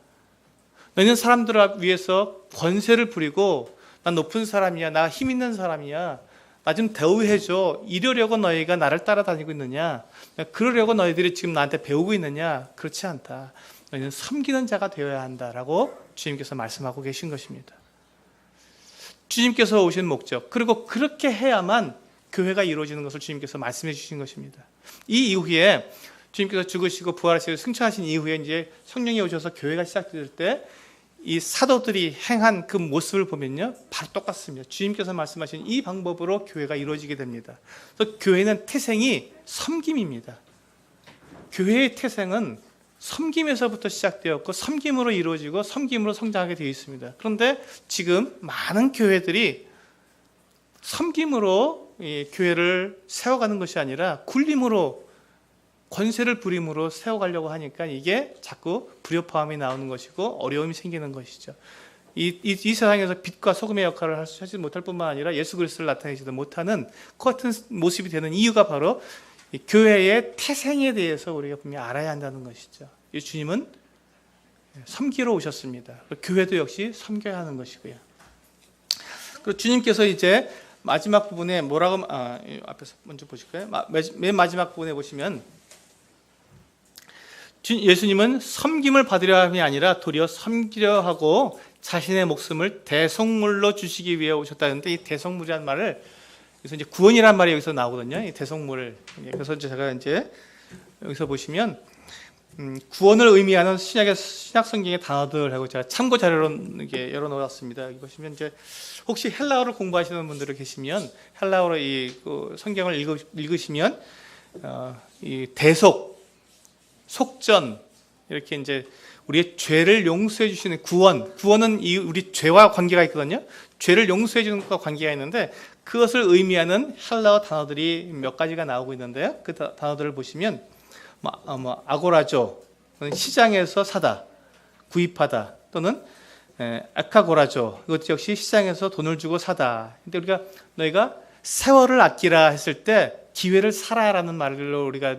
너희는 사람들을 위해서 권세를 부리고 난 높은 사람이야, 나 힘 있는 사람이야, 나 좀 대우해줘, 이러려고 너희가 나를 따라다니고 있느냐? 그러려고 너희들이 지금 나한테 배우고 있느냐? 그렇지 않다. 너희는 섬기는 자가 되어야 한다라고 주님께서 말씀하고 계신 것입니다. 주님께서 오신 목적, 그리고 그렇게 해야만 교회가 이루어지는 것을 주님께서 말씀해 주신 것입니다. 이 이후에 주님께서 죽으시고 부활하시고 승천하신 이후에 이제 성령이 오셔서 교회가 시작될 때 이 사도들이 행한 그 모습을 보면요, 바로 똑같습니다. 주님께서 말씀하신 이 방법으로 교회가 이루어지게 됩니다. 그래서 교회는 태생이 섬김입니다. 교회의 태생은 섬김에서부터 시작되었고 섬김으로 이루어지고 섬김으로 성장하게 되어 있습니다. 그런데 지금 많은 교회들이 섬김으로 이 교회를 세워가는 것이 아니라 굴림으로, 권세를 부림으로 세워가려고 하니까 이게 자꾸 불협화음이 나오는 것이고 어려움이 생기는 것이죠. 이 세상에서 빛과 소금의 역할을 하지 못할 뿐만 아니라 예수 그리스도를 나타내지도 못하는 그 같은 모습이 되는 이유가 바로 이 교회의 태생에 대해서 우리가 분명히 알아야 한다는 것이죠. 이 주님은 섬기러 오셨습니다. 교회도 역시 섬겨야 하는 것이고요. 그리고 주님께서 이제 마지막 부분에 뭐라고, 앞에서 먼저 보실까요? 맨 마지막 부분에 보시면 예수님은 섬김을 받으려 함이 아니라 도리어 섬기려 하고 자신의 목숨을 대속물로 주시기 위해 오셨다는데, 이 대속물이라는 말을, 그래서 이제 구원이라는 말이 여기서 나오거든요. 이 대속물. 그래서 제가 이제 여기서 보시면 구원을 의미하는 신약 성경의 단어들하고 제가 참고 자료로 이렇게 열어놓았습니다. 여기 보시면 이제 혹시 헬라어를 공부하시는 분들이 계시면 헬라어로 이 성경을 읽으시면 이 대속, 속전, 이렇게 이제 우리의 죄를 용서해 주시는 구원은 우리 죄와 관계가 있거든요. 죄를 용서해 주는 것과 관계가 있는데 그것을 의미하는 헬라어 단어들이 몇 가지가 나오고 있는데요. 그 단어들을 보시면 아고라조, 시장에서 사다, 구입하다, 또는 아카고라조, 이것 역시 시장에서 돈을 주고 사다. 근데 우리가 너희가 세월을 아끼라 했을 때 기회를 사라라는 말로 우리가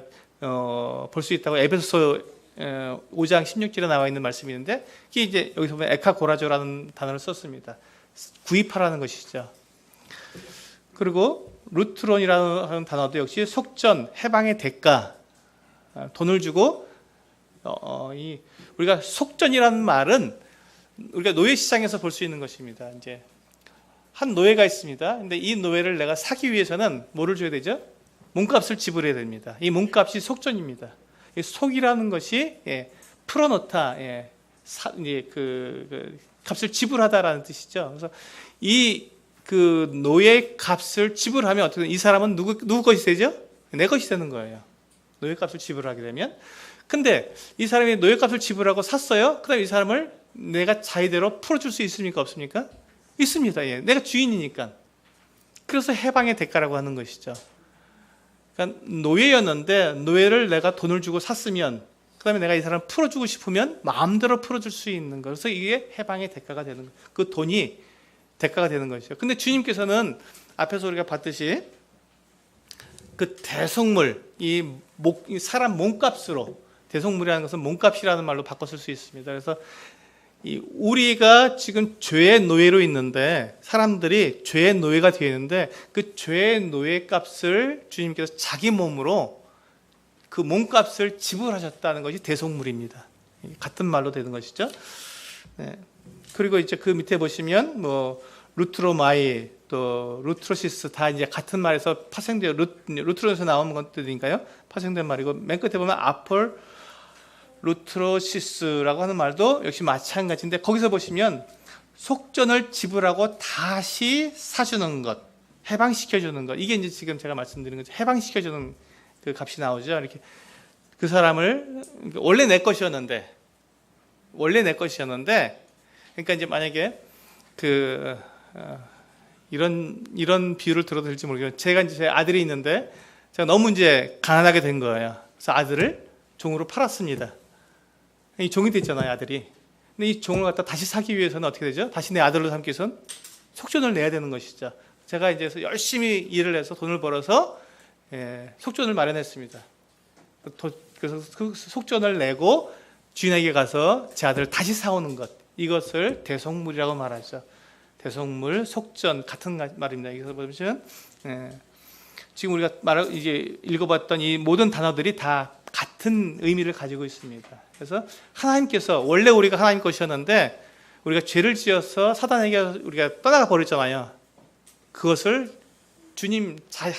볼 수 있다고 에베소서 5장 16절에 나와 있는 말씀이 있는데, 이게 이제 여기서 보면 에카고라조라는 단어를 썼습니다. 구입하라는 것이죠. 그리고 루트론이라는 단어도 역시 속전, 해방의 대가, 돈을 주고, 우리가 속전이라는 말은 우리가 노예 시장에서 볼 수 있는 것입니다. 이제 한 노예가 있습니다. 근데 이 노예를 내가 사기 위해서는 뭐를 줘야 되죠? 몸값을 지불해야 됩니다. 이 몸값이 속전입니다. 이 속이라는 것이 풀어놓다, 그 값을 지불하다라는 뜻이죠. 그래서 그 노예 값을 지불하면 어떻게 이 사람은 누구 것이 되죠? 내 것이 되는 거예요. 노예 값을 지불하게 되면. 근데 이 사람이 노예 값을 지불하고 샀어요. 그다음에 이 사람을 내가 자의대로 풀어줄 수 있습니까? 없습니까? 있습니다. 내가 주인이니까. 그래서 해방의 대가라고 하는 것이죠. 그러니까 노예였는데 노예를 내가 돈을 주고 샀으면, 그다음에 내가 이 사람을 풀어주고 싶으면 마음대로 풀어줄 수 있는 거. 그래서 이게 해방의 대가가 되는 거예요. 그 돈이 대가가 되는 것이죠. 근데 주님께서는 앞에서 우리가 봤듯이 그 대속물, 이 사람 몸값으로, 대속물이라는 것은 몸값이라는 말로 바꿔 쓸 수 있습니다. 그래서 우리가 지금 죄의 노예로 있는데, 사람들이 죄의 노예가 되어 있는데, 그 죄의 노예 값을 주님께서 자기 몸으로 그 몸값을 지불하셨다는 것이 대속물입니다. 같은 말로 되는 것이죠. 네. 그리고 이제 그 밑에 보시면 루트로마이, 또 루트로시스, 다 이제 같은 말에서 파생되어 루트로에서 나오는 것들이니까요. 파생된 말이고, 맨 끝에 보면 아폴 루트로시스라고 하는 말도 역시 마찬가지인데, 거기서 보시면 속전을 지불하고 다시 사주는 것, 해방시켜주는 것, 이게 이제 지금 제가 말씀드리는 거죠. 해방시켜주는 그 값이 나오죠. 이렇게 그 사람을 원래 내 것이었는데, 그러니까 이제 만약에 이런 비유를 들어도 될지 모르겠어요. 제가 이제 제 아들이 있는데 제가 너무 이제 가난하게 된 거예요. 그래서 아들을 종으로 팔았습니다. 이 종이 됐잖아요, 아들이. 근데 이 종을 갖다 다시 사기 위해서는 어떻게 되죠? 다시 내 아들로 삼기 위해서는 속전을 내야 되는 것이죠. 제가 이제 열심히 일을 해서 돈을 벌어서 속전을 마련했습니다. 그래서 그 속전을 내고 주인에게 가서 제 아들을 다시 사오는 것, 이것을 대속물이라고 말하죠. 대속물, 속전, 같은 말입니다. 여기서 보시면 지금 우리가 이제 읽어봤던 이 모든 단어들이 다 같은 의미를 가지고 있습니다. 그래서 하나님께서, 원래 우리가 하나님 것이었는데 우리가 죄를 지어서 사단에게 우리가 떠나가 버렸잖아요. 그것을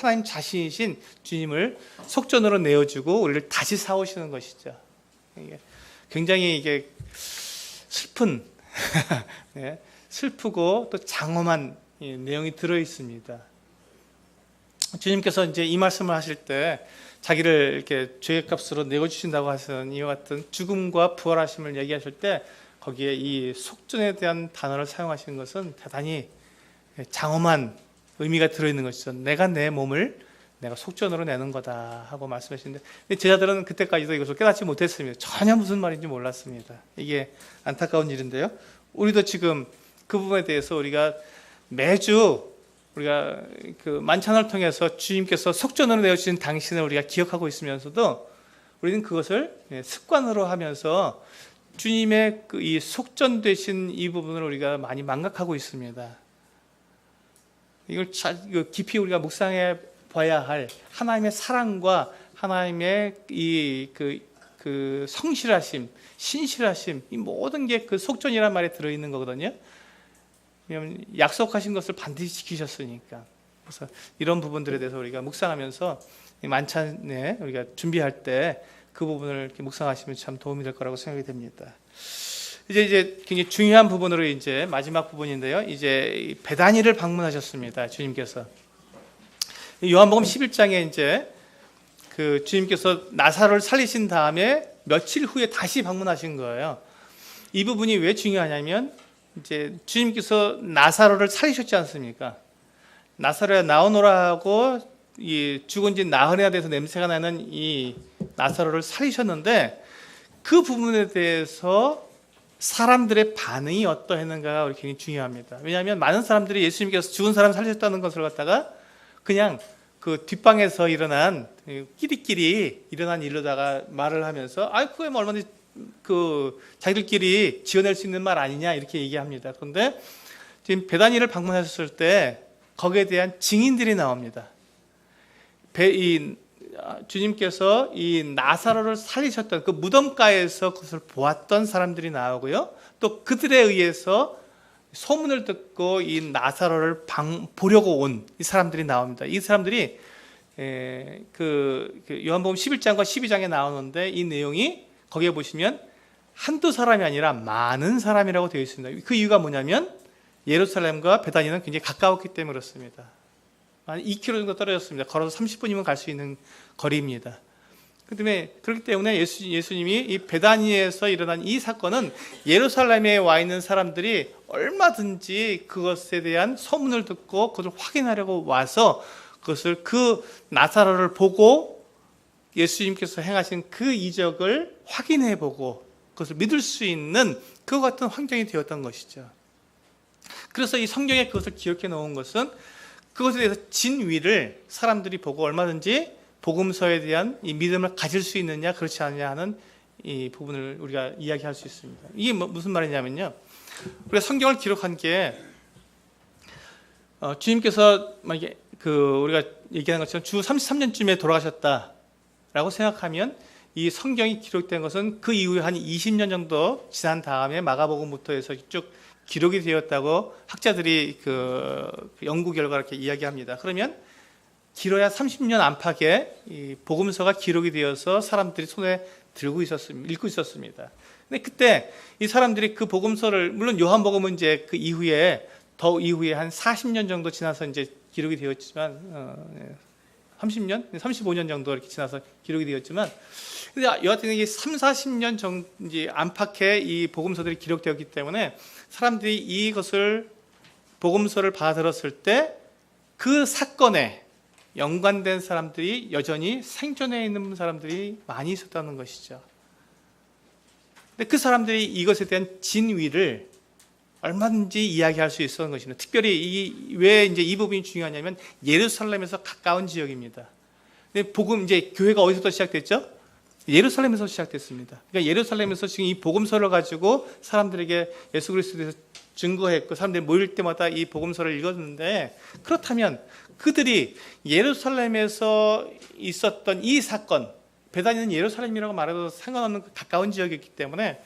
하나님 자신이신 주님을 속전으로 내어주고 우리를 다시 사오시는 것이죠. 이게 굉장히 이게 슬픈, 네, 슬프고 또 장엄한 내용이 들어 있습니다. 주님께서 이제 이 말씀을 하실 때 자기를 이렇게 죄의 값으로 내어주신다고 하신 이와 같은 죽음과 부활하심을 얘기하실 때 거기에 이 속전에 대한 단어를 사용하시는 것은 대단히 장엄한 의미가 들어있는 것이죠. 내가 내 몸을 내가 속전으로 내는 거다 하고 말씀하시는데 제자들은 그때까지도 이것을 깨닫지 못했습니다. 전혀 무슨 말인지 몰랐습니다. 이게 안타까운 일인데요. 우리도 지금 그 부분에 대해서 우리가 매주 우리가 그 만찬을 통해서 주님께서 속전으로 내어주신 당신을 우리가 기억하고 있으면서도 우리는 그것을 습관으로 하면서 주님의 그 이 속전되신 이 부분을 우리가 많이 망각하고 있습니다. 이걸 깊이 우리가 묵상해 봐야 할 하나님의 사랑과 하나님의 그 성실하심, 신실하심, 이 모든 게 그 속전이란 말에 들어있는 거거든요. 왜냐하면 약속하신 것을 반드시 지키셨으니까. 그래서 이런 부분들에 대해서 우리가 묵상하면서 만찬에 우리가 준비할 때 그 부분을 이렇게 묵상하시면 참 도움이 될 거라고 생각이 됩니다. 이제 굉장히 중요한 부분으로 이제 마지막 부분인데요. 이제 베다니를 방문하셨습니다. 주님께서 요한복음 11장에 이제 그 주님께서 나사로를 살리신 다음에 며칠 후에 다시 방문하신 거예요. 이 부분이 왜 중요하냐면 이제 주님께서 나사로를 살리셨지 않습니까? 나사로야 나오너라 하고 이 죽은 지 나흘이나 돼서 냄새가 나는 이 나사로를 살리셨는데 그 부분에 대해서 사람들의 반응이 어떠했는가가 굉장히 중요합니다. 왜냐하면 많은 사람들이 예수님께서 죽은 사람 살리셨다는 것을 갖다가 그냥 그 뒷방에서 일어난 끼리끼리 일어난 일로다가 말을 하면서 그게 뭐 얼마나 그 자기들끼리 지어낼 수 있는 말 아니냐 이렇게 얘기합니다. 그런데 지금 베다니를 방문하셨을 때 거기에 대한 증인들이 나옵니다. 주님께서 이 나사로를 살리셨던 그 무덤가에서 그것을 보았던 사람들이 나오고요. 또 그들에 의해서 소문을 듣고 이 나사로를 보려고 온 이 사람들이 나옵니다. 이 사람들이 그 요한복음 11장과 12장에 나오는데 이 내용이 거기에 보시면 한두 사람이 아니라 많은 사람이라고 되어 있습니다. 그 이유가 뭐냐면 예루살렘과 베다니는 굉장히 가까웠기 때문에 그렇습니다. 한 2km 정도 떨어졌습니다. 걸어서 30분이면 갈 수 있는 거리입니다. 그렇기 때문에 예수님이 이 베다니에서 일어난 이 사건은 예루살렘에 와 있는 사람들이 얼마든지 그것에 대한 소문을 듣고 그것을 확인하려고 와서 그것을 그 나사로를 보고 예수님께서 행하신 그 이적을 확인해 보고 그것을 믿을 수 있는 그 같은 환경이 되었던 것이죠. 그래서 이 성경에 그것을 기록해 놓은 것은 그것에 대해서 진위를 사람들이 보고 얼마든지 복음서에 대한 이 믿음을 가질 수 있느냐 그렇지 않느냐 하는 이 부분을 우리가 이야기할 수 있습니다. 이게 무슨 말이냐면요. 우리가 성경을 기록한 게 주님께서 만약에 우리가 얘기하는 것처럼 주 33년쯤에 돌아가셨다라고 생각하면 이 성경이 기록된 것은 그 이후에 한 20년 정도 지난 다음에 마가복음부터 해서 쭉 기록이 되었다고 학자들이 그 연구 결과 이렇게 이야기합니다. 그러면 길어야 30년 안팎의 이 복음서가 기록이 되어서 사람들이 손에 읽고 있었습니다. 근데 그때 이 사람들이 그 복음서를 물론 요한복음은 이제 그 이후에 더 이후에 한 40년 정도 지나서 이제 기록이 되었지만 30년, 35년 정도 이렇게 지나서 기록이 되었지만 근데 여하튼 이게 3, 40년 정도 이제 안팎의 이 복음서들이 기록되었기 때문에 사람들이 이것을 복음서를 받아들었을 때 그 사건에 연관된 사람들이 여전히 생존해 있는 사람들이 많이 있었다는 것이죠. 근데 그 사람들이 이것에 대한 진위를 얼마든지 이야기할 수 있었던 것입니다. 특별히 왜 이제 이 부분이 중요하냐면 예루살렘에서 가까운 지역입니다. 근데 이제 교회가 어디서부터 시작됐죠? 예루살렘에서 시작됐습니다. 그러니까 예루살렘에서 지금 이 복음서를 가지고 사람들에게 예수 그리스도에 대해서 증거했고 사람들이 모일 때마다 이 복음서를 읽었는데 그렇다면 그들이 예루살렘에서 있었던 이 사건, 베다니는 예루살렘이라고 말해도 상관없는 가까운 지역이었기 때문에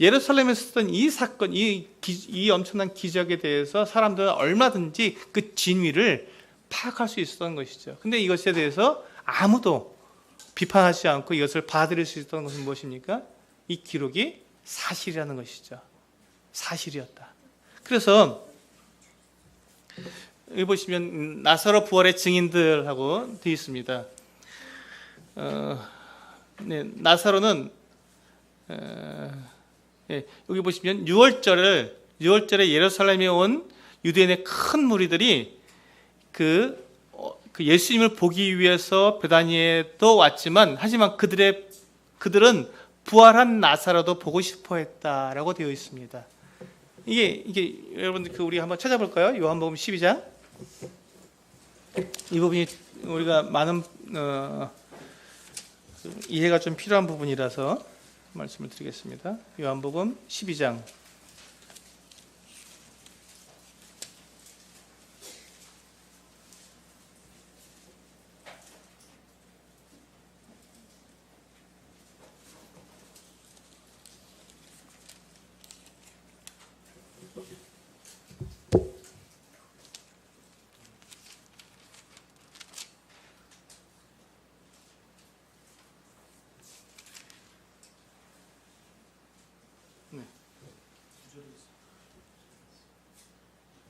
예루살렘에서 있었던 이 사건, 이 엄청난 기적에 대해서 사람들은 얼마든지 그 진위를 파악할 수 있었던 것이죠. 근데 이것에 대해서 아무도 비판하지 않고 이것을 받아들일 수 있었던 것은 무엇입니까? 이 기록이 사실이라는 것이죠. 사실이었다. 그래서 여기 보시면 나사로 부활의 증인들하고 되어 있습니다. 네, 나사로는 여기 보시면 6월절에 예루살렘에 온 유대인의 큰 무리들이 그 예수님을 보기 위해서 베다니에도 왔지만 하지만 그들은 부활한 나사로도 보고 싶어했다라고 되어 있습니다. 이게 여러분들 우리 한번 찾아볼까요? 요한복음 12장. 이 부분이 우리가 많은 이해가 좀 필요한 부분이라서 말씀을 드리겠습니다. 요한복음 12장.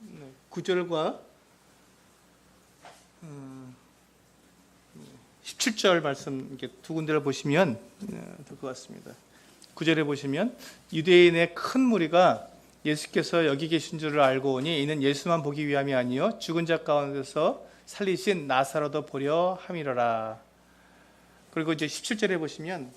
네, 9절과 17절 말씀 이렇게 두 군데를 보시면 될 것 같습니다. 9절에 보시면 유대인의 큰 무리가 예수께서 여기 계신 줄을 알고 오니 이는 예수만 보기 위함이 아니요 죽은 자 가운데서 살리신 나사로도 보려 함이로라. 그리고 이제 17절에 보시면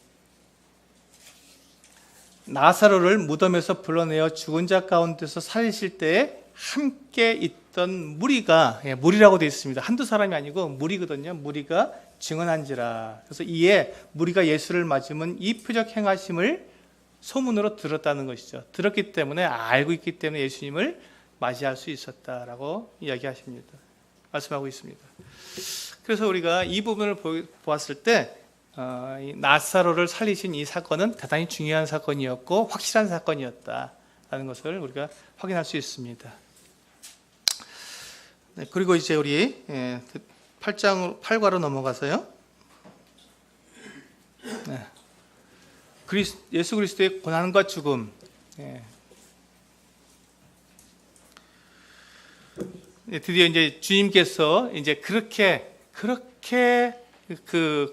나사로를 무덤에서 불러내어 죽은 자 가운데서 살리실 때에 함께 있던 무리라고 되어 있습니다. 한두 사람이 아니고 무리거든요. 무리가 증언한지라. 그래서 이에 무리가 예수를 맞으면 이 표적 행하심을 소문으로 들었다는 것이죠. 들었기 때문에 알고 있기 때문에 예수님을 맞이할 수 있었다라고 이야기하십니다. 말씀하고 있습니다. 그래서 우리가 이 부분을 보았을 때 이 나사로를 살리신 이 사건은 대단히 중요한 사건이었고 확실한 사건이었다라는 것을 우리가 확인할 수 있습니다. 네, 그리고 이제 우리 8과로 넘어가서요. 네. 예수 그리스도의 고난과 죽음. 네, 드디어 이제 주님께서 이제 그렇게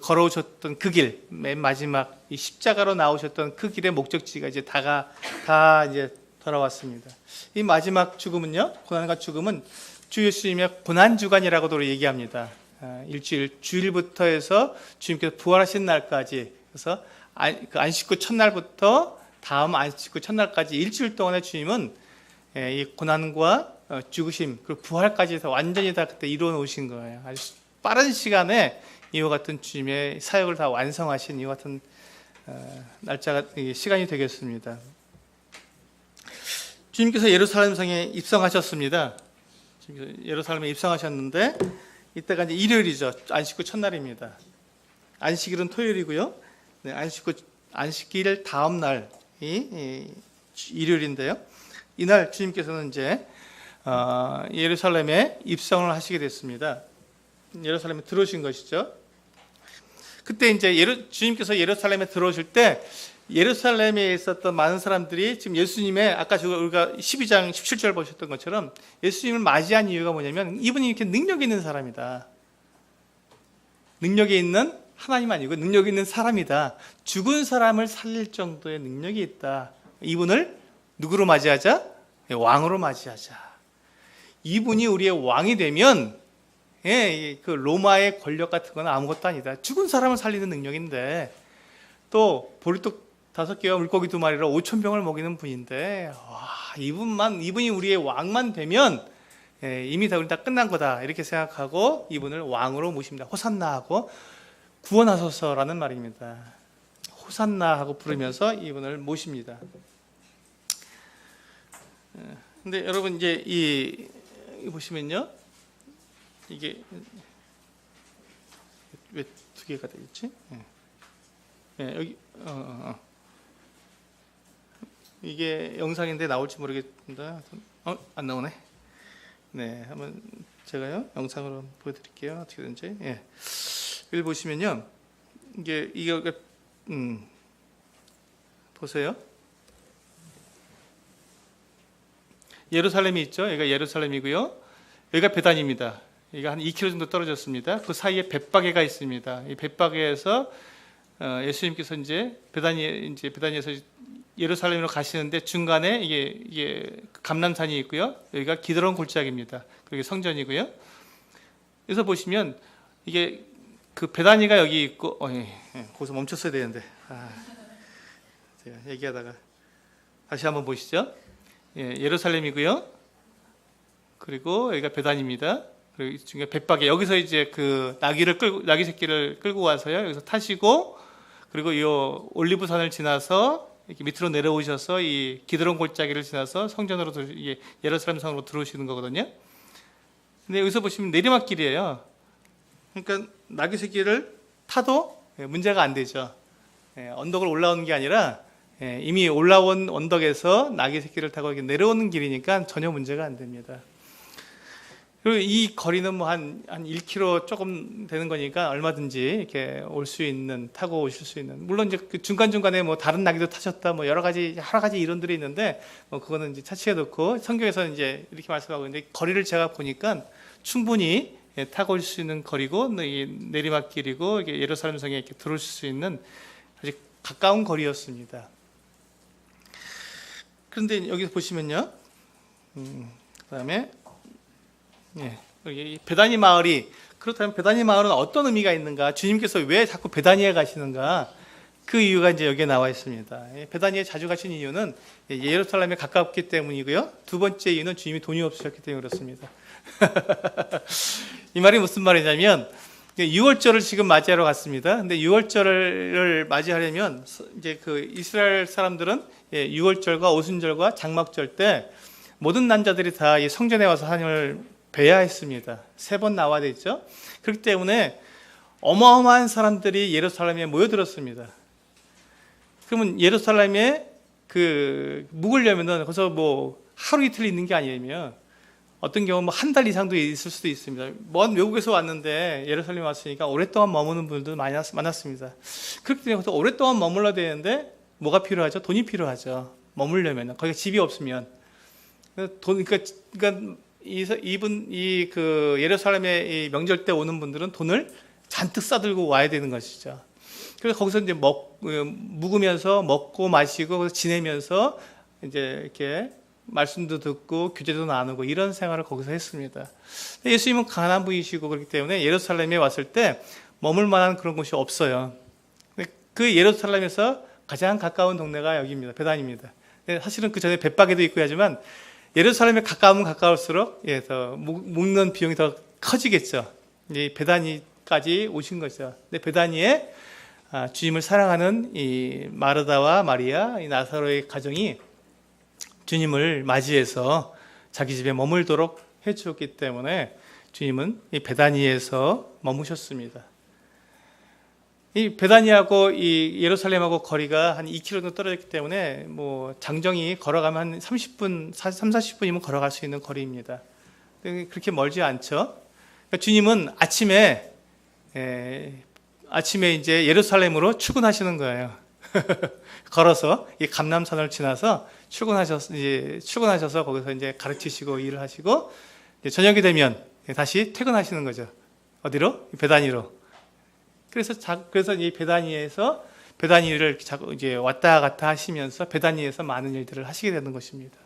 걸어오셨던 그 길, 맨 마지막 이 십자가로 나오셨던 그 길의 목적지가 이제 다 이제 돌아왔습니다. 이 마지막 죽음은요, 고난과 죽음은 주 예수님의 고난 주간이라고도 얘기합니다. 주일부터 해서 주님께서 부활하신 날까지, 그래서 안식구 첫날부터 다음 안식구 첫날까지 일주일 동안의 주님은 이 고난과 죽으심 그리고 부활까지 해서 완전히 다 그때 이루어 놓으신 거예요. 아주 빠른 시간에 이와 같은 주님의 사역을 다 완성하신 이와 같은 시간이 되겠습니다. 주님께서 예루살렘 성에 입성하셨습니다. 예루살렘에 입성하셨는데 이때가 이제 일요일이죠. 안식구 첫날입니다. 안식일은 토요일이고요. 네, 안식일 다음 날이 일요일인데요. 이날 주님께서는 이제 예루살렘에 입성을 하시게 됐습니다. 예루살렘에 들어오신 것이죠. 그때 이제 주님께서 예루살렘에 들어오실 때 예루살렘에 있었던 많은 사람들이 지금 예수님의 아까 우리가 12장 17절 보셨던 것처럼 예수님을 맞이한 이유가 뭐냐면 이분이 이렇게 능력이 있는 사람이다. 능력이 있는 하나님 아니고 능력이 있는 사람이다. 죽은 사람을 살릴 정도의 능력이 있다. 이분을 누구로 맞이하자? 왕으로 맞이하자. 이분이 우리의 왕이 되면 그 로마의 권력 같은 건 아무것도 아니다. 죽은 사람을 살리는 능력인데 또 보리떡 5개와 물고기 2마리로 5,000병을 먹이는 분인데 이분이 우리의 왕만 되면 이미 우리 다 끝난 거다 이렇게 생각하고 이분을 왕으로 모십니다. 호산나 하고 구원하소서라는 말입니다. 호산나 하고 부르면서 이분을 모십니다. 근데 여러분 이제 이 보시면요. 이게 왜 2개가 되어 있지? 여기 이게 영상인데 나올지 모르겠습니다. 안 나오네. 네, 한번 제가요 영상으로 한번 보여드릴게요. 어떻게든지. 예. 여기 보시면요, 이게 보세요. 예루살렘이 있죠. 여기가 예루살렘이고요. 여기가 베단입니다. 여기가 한 2km 정도 떨어졌습니다. 그 사이에 벳바게가 있습니다. 이 벳바게에서 예수님께서 이제 베다니에서 예루살렘으로 가시는데 중간에 이게 감람산이 있고요. 여기가 기드론 골짜기입니다. 그리고 성전이고요. 그래서 보시면 이게 그 베다니가 여기 있고, 거기서 멈췄어야 되는데, 제가 얘기하다가 다시 한번 보시죠. 예루살렘이고요. 그리고 여기가 베단입니다. 그리고 중에 벳바게, 여기서 이제 그 나귀 새끼를 끌고 와서요. 여기서 타시고, 그리고 이 올리브산을 지나서 이렇게 밑으로 내려오셔서 이 기드론 골짜기를 지나서 성전으로 예루살렘 성으로 들어오시는 거거든요. 근데 여기서 보시면 내리막길이에요. 그러니까 나귀 새끼를 타도 문제가 안 되죠. 언덕을 올라오는 게 아니라 이미 올라온 언덕에서 나귀 새끼를 타고 이렇게 내려오는 길이니까 전혀 문제가 안 됩니다. 그리고 이 거리는 뭐 한 1km 조금 되는 거니까 얼마든지 이렇게 타고 오실 수 있는. 물론 이제 그 중간중간에 뭐 다른 나귀도 타셨다, 뭐 여러 가지 이론들이 있는데, 뭐 그거는 이제 차치해 놓고 성경에서는 이제 이렇게 말씀하고 있는데, 거리를 제가 보니까 충분히 타고 올 수 있는 거리고, 이 내리막길이고, 이게 예루살렘 성에 이렇게 들어오실 수 있는 아주 가까운 거리였습니다. 그런데 여기서 보시면요, 그다음에 여기 베다니 마을이, 그렇다면 베다니 마을은 어떤 의미가 있는가? 주님께서 왜 자꾸 베다니에 가시는가? 그 이유가 이제 여기에 나와 있습니다. 베다니에 자주 가신 이유는 예루살렘에 가깝기 때문이고요. 두 번째 이유는 주님이 돈이 없으셨기 때문에 그렇습니다. 이 말이 무슨 말이냐면, 6월절을 지금 맞이하러 갔습니다. 근데 6월절을 맞이하려면 이제 그 이스라엘 사람들은 6월절과 오순절과 장막절 때 모든 남자들이 다 이 성전에 와서 하나님을 뵈야 했습니다. 3번 나와야 되죠. 그렇기 때문에 어마어마한 사람들이 예루살렘에 모여들었습니다. 그러면 예루살렘에 묵으려면은 거기서 뭐 하루 이틀 있는 게 아니면 어떤 경우는 뭐 한 달 이상도 있을 수도 있습니다. 먼 외국에서 왔는데 예루살렘에 왔으니까 오랫동안 머무는 분들도 많았습니다. 그렇기 때문에 거기서 오랫동안 머물러야 되는데 뭐가 필요하죠? 돈이 필요하죠. 머물려면 거기가 집이 없으면 그러니까 예루살렘에 이 명절 때 오는 분들은 돈을 잔뜩 싸들고 와야 되는 것이죠. 그래서 거기서 이제 묵으면서 먹고 마시고 지내면서 이제 이렇게 말씀도 듣고 교제도 나누고 이런 생활을 거기서 했습니다. 예수님은 가난한 분이시고 그렇기 때문에 예루살렘에 왔을 때 머물 만한 그런 곳이 없어요. 그 예루살렘에서 가장 가까운 동네가 여기입니다. 베단입니다. 사실은 그 전에 벳바게도 있고 하지만 예루살렘에 가까우면 가까울수록 더 묵는 비용이 더 커지겠죠. 이 베다니까지 오신 거죠. 근데 베다니에 주님을 사랑하는 이 마르다와 마리아, 이 나사로의 가정이 주님을 맞이해서 자기 집에 머물도록 해주었기 때문에 주님은 이 베다니에서 머무셨습니다. 이 베다니하고 이 예루살렘하고 거리가 한 2km 정도 떨어졌기 때문에 뭐 장정이 걸어가면 한 30분, 40분이면 걸어갈 수 있는 거리입니다. 그렇게 멀지 않죠. 그러니까 주님은 아침에 이제 예루살렘으로 출근하시는 거예요. 걸어서 이 감람산을 지나서 출근하셔서 거기서 이제 가르치시고 일을 하시고 저녁이 되면 다시 퇴근하시는 거죠. 어디로? 베다니로. 그래서 이 베다니를 이제 왔다 갔다 하시면서 베다니에서 많은 일들을 하시게 되는 것입니다.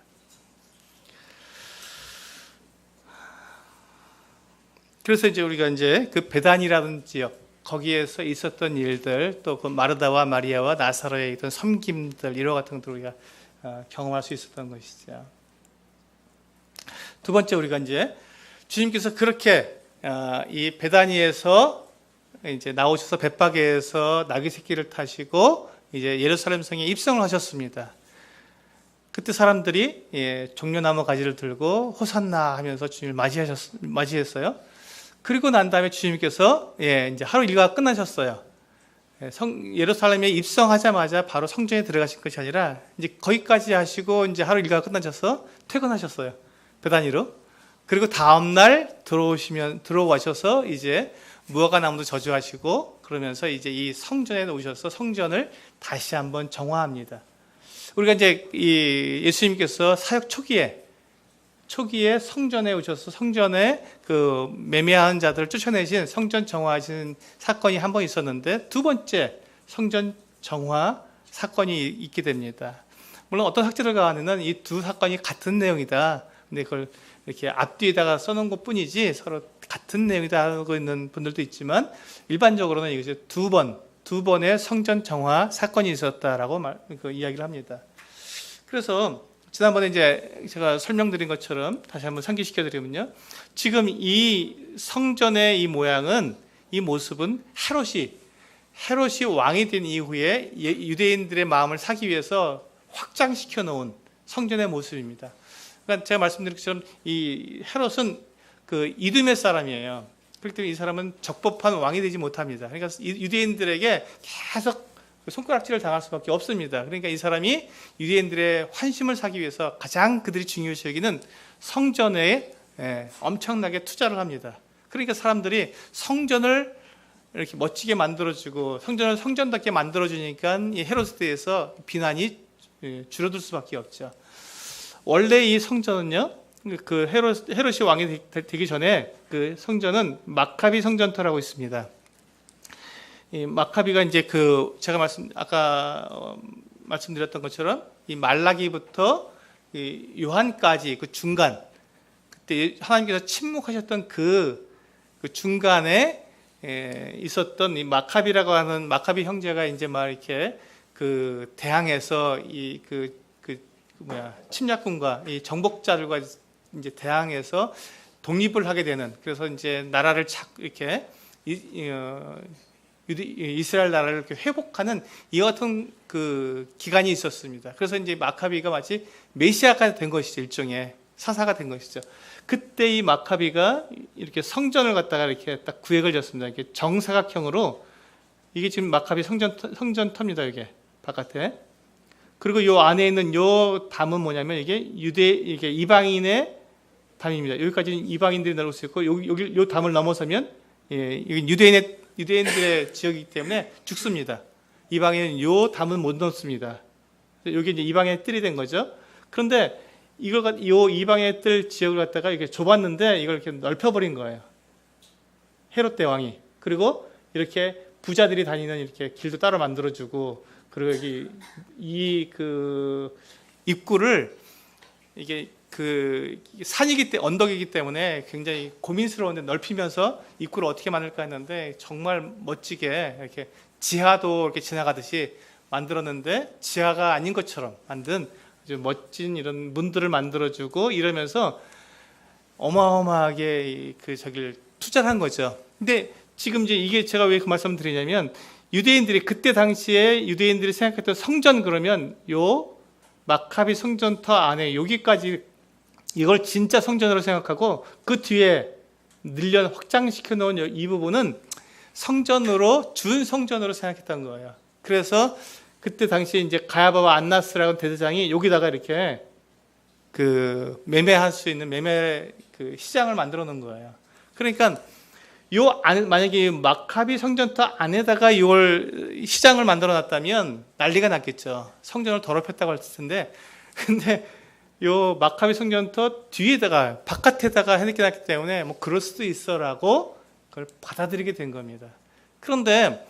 그래서 이제 우리가 이제 그 베다니라는 지역, 거기에서 있었던 일들, 또 그 마르다와 마리아와 나사로의 있던 섬김들, 이와 같은 것들을 우리가 경험할 수 있었던 것이죠. 두 번째, 우리가 이제 주님께서 그렇게 이 베다니에서 이제 나오셔서 벳바게에서 나귀 새끼를 타시고 이제 예루살렘 성에 입성을 하셨습니다. 그때 사람들이 종려나무 가지를 들고 호산나 하면서 주님을 맞이했어요. 그리고 난 다음에 주님께서 이제 하루 일과가 끝나셨어요. 예루살렘에 입성하자마자 바로 성전에 들어가신 것이 아니라 이제 거기까지 하시고 이제 하루 일과가 끝나셔서 퇴근하셨어요. 베다니로. 그리고 다음 날 들어오셔서 이제 무화과 나무도 저주하시고 그러면서 이제 이 성전에 오셔서 성전을 다시 한번 정화합니다. 우리가 이제 이 예수님께서 사역 초기에 성전에 오셔서 성전에 그 매매하는 자들을 쫓아내신 성전 정화하신 사건이 한 번 있었는데 두 번째 성전 정화 사건이 있게 됩니다. 물론 어떤 학자들과 하는 이 두 사건이 같은 내용이다. 근데 그걸 이렇게 앞뒤에다가 써놓은 것 뿐이지 서로 같은 내용이다 하고 있는 분들도 있지만 일반적으로는 이것이 두 번의 성전 정화 사건이 있었다라고 이야기를 합니다. 그래서 지난번에 이제 제가 설명드린 것처럼 다시 한번 상기시켜 드리면요. 지금 이 성전의 이 모양은, 이 모습은 헤롯이 왕이 된 이후에 유대인들의 마음을 사기 위해서 확장시켜 놓은 성전의 모습입니다. 그러니까 제가 말씀드린 것처럼 이 헤롯은 그 이두메 사람이에요. 그렇기 때문에 이 사람은 적법한 왕이 되지 못합니다. 그러니까 유대인들에게 계속 손가락질을 당할 수밖에 없습니다. 그러니까 이 사람이 유대인들의 환심을 사기 위해서 가장 그들이 중요시 여기는 성전에 엄청나게 투자를 합니다. 그러니까 사람들이 성전을 이렇게 멋지게 만들어주고 성전을 성전답게 만들어주니까 이 헤로데스에서 비난이 줄어들 수밖에 없죠. 원래 이 성전은요, 그 헤롯이 왕이 되기 전에 그 성전은 마카비 성전터라고 있습니다. 이 마카비가 이제 그 제가 아까 말씀드렸던 것처럼 이 말라기부터 이 요한까지 그 중간, 그때 하나님께서 침묵하셨던 그 중간에 있었던 이 마카비라고 하는 마카비 형제가 이제 막 이렇게 그 대항해서 침략군과 이 정복자들과 이제 대항해서 독립을 하게 되는, 그래서 이제 나라를 이렇게 이스라엘 나라를 이렇게 회복하는 이와 같은 그 기간이 있었습니다. 그래서 이제 마카비가 마치 메시아가 된 것이죠. 일종의 사사가 된 것이죠. 그때 이 마카비가 이렇게 성전을 갖다가 이렇게 딱 구획을 졌습니다. 이렇게 정사각형으로, 이게 지금 마카비 성전터입니다. 이게 바깥에. 그리고 요 안에 있는 요 담은 뭐냐면 이게 이게 이방인의 담입니다. 여기까지는 이방인들이 나올 수 있고 여기 요 담을 넘어서면 이게 유대인들의 지역이기 때문에 죽습니다. 이방인은 요 담은 못 넣습니다. 여기 이제 이방인의 뜰이 된 거죠. 그런데 요 이방인의 뜰 지역을 갖다가 이렇게 좁았는데 이걸 이렇게 넓혀버린 거예요. 헤롯 대왕이. 그리고 이렇게 부자들이 다니는 이렇게 길도 따로 만들어주고, 그리고 여기 그 입구를 이게 그 언덕이기 때문에 굉장히 고민스러운데 넓히면서 입구를 어떻게 만들까 했는데 정말 멋지게 이렇게 지하도 이렇게 지나가듯이 만들었는데 지하가 아닌 것처럼 만든 아주 멋진 이런 문들을 만들어주고 이러면서 어마어마하게 저길 투자를 한 거죠. 근데 지금 이제 이게 제가 왜 그 말씀을 드리냐면, 유대인들이 그때 당시에 유대인들이 생각했던 성전, 그러면 요 마카비 성전터 안에 여기까지 이걸 진짜 성전으로 생각하고 그 뒤에 확장시켜 놓은 이 부분은 성전으로, 준 성전으로 생각했던 거예요. 그래서 그때 당시에 이제 가야바와 안나스라는 대제장이 여기다가 이렇게 그 매매할 수 있는 매매 그 시장을 만들어 놓은 거예요. 그러니까 만약에 마카비 성전터 안에다가 이걸 시장을 만들어 놨다면 난리가 났겠죠. 성전을 더럽혔다고 했을 텐데, 근데 요 마카비 성전터 뒤에다가, 바깥에다가 해놓게 놨기 때문에 뭐 그럴 수도 있어라고 그걸 받아들이게 된 겁니다. 그런데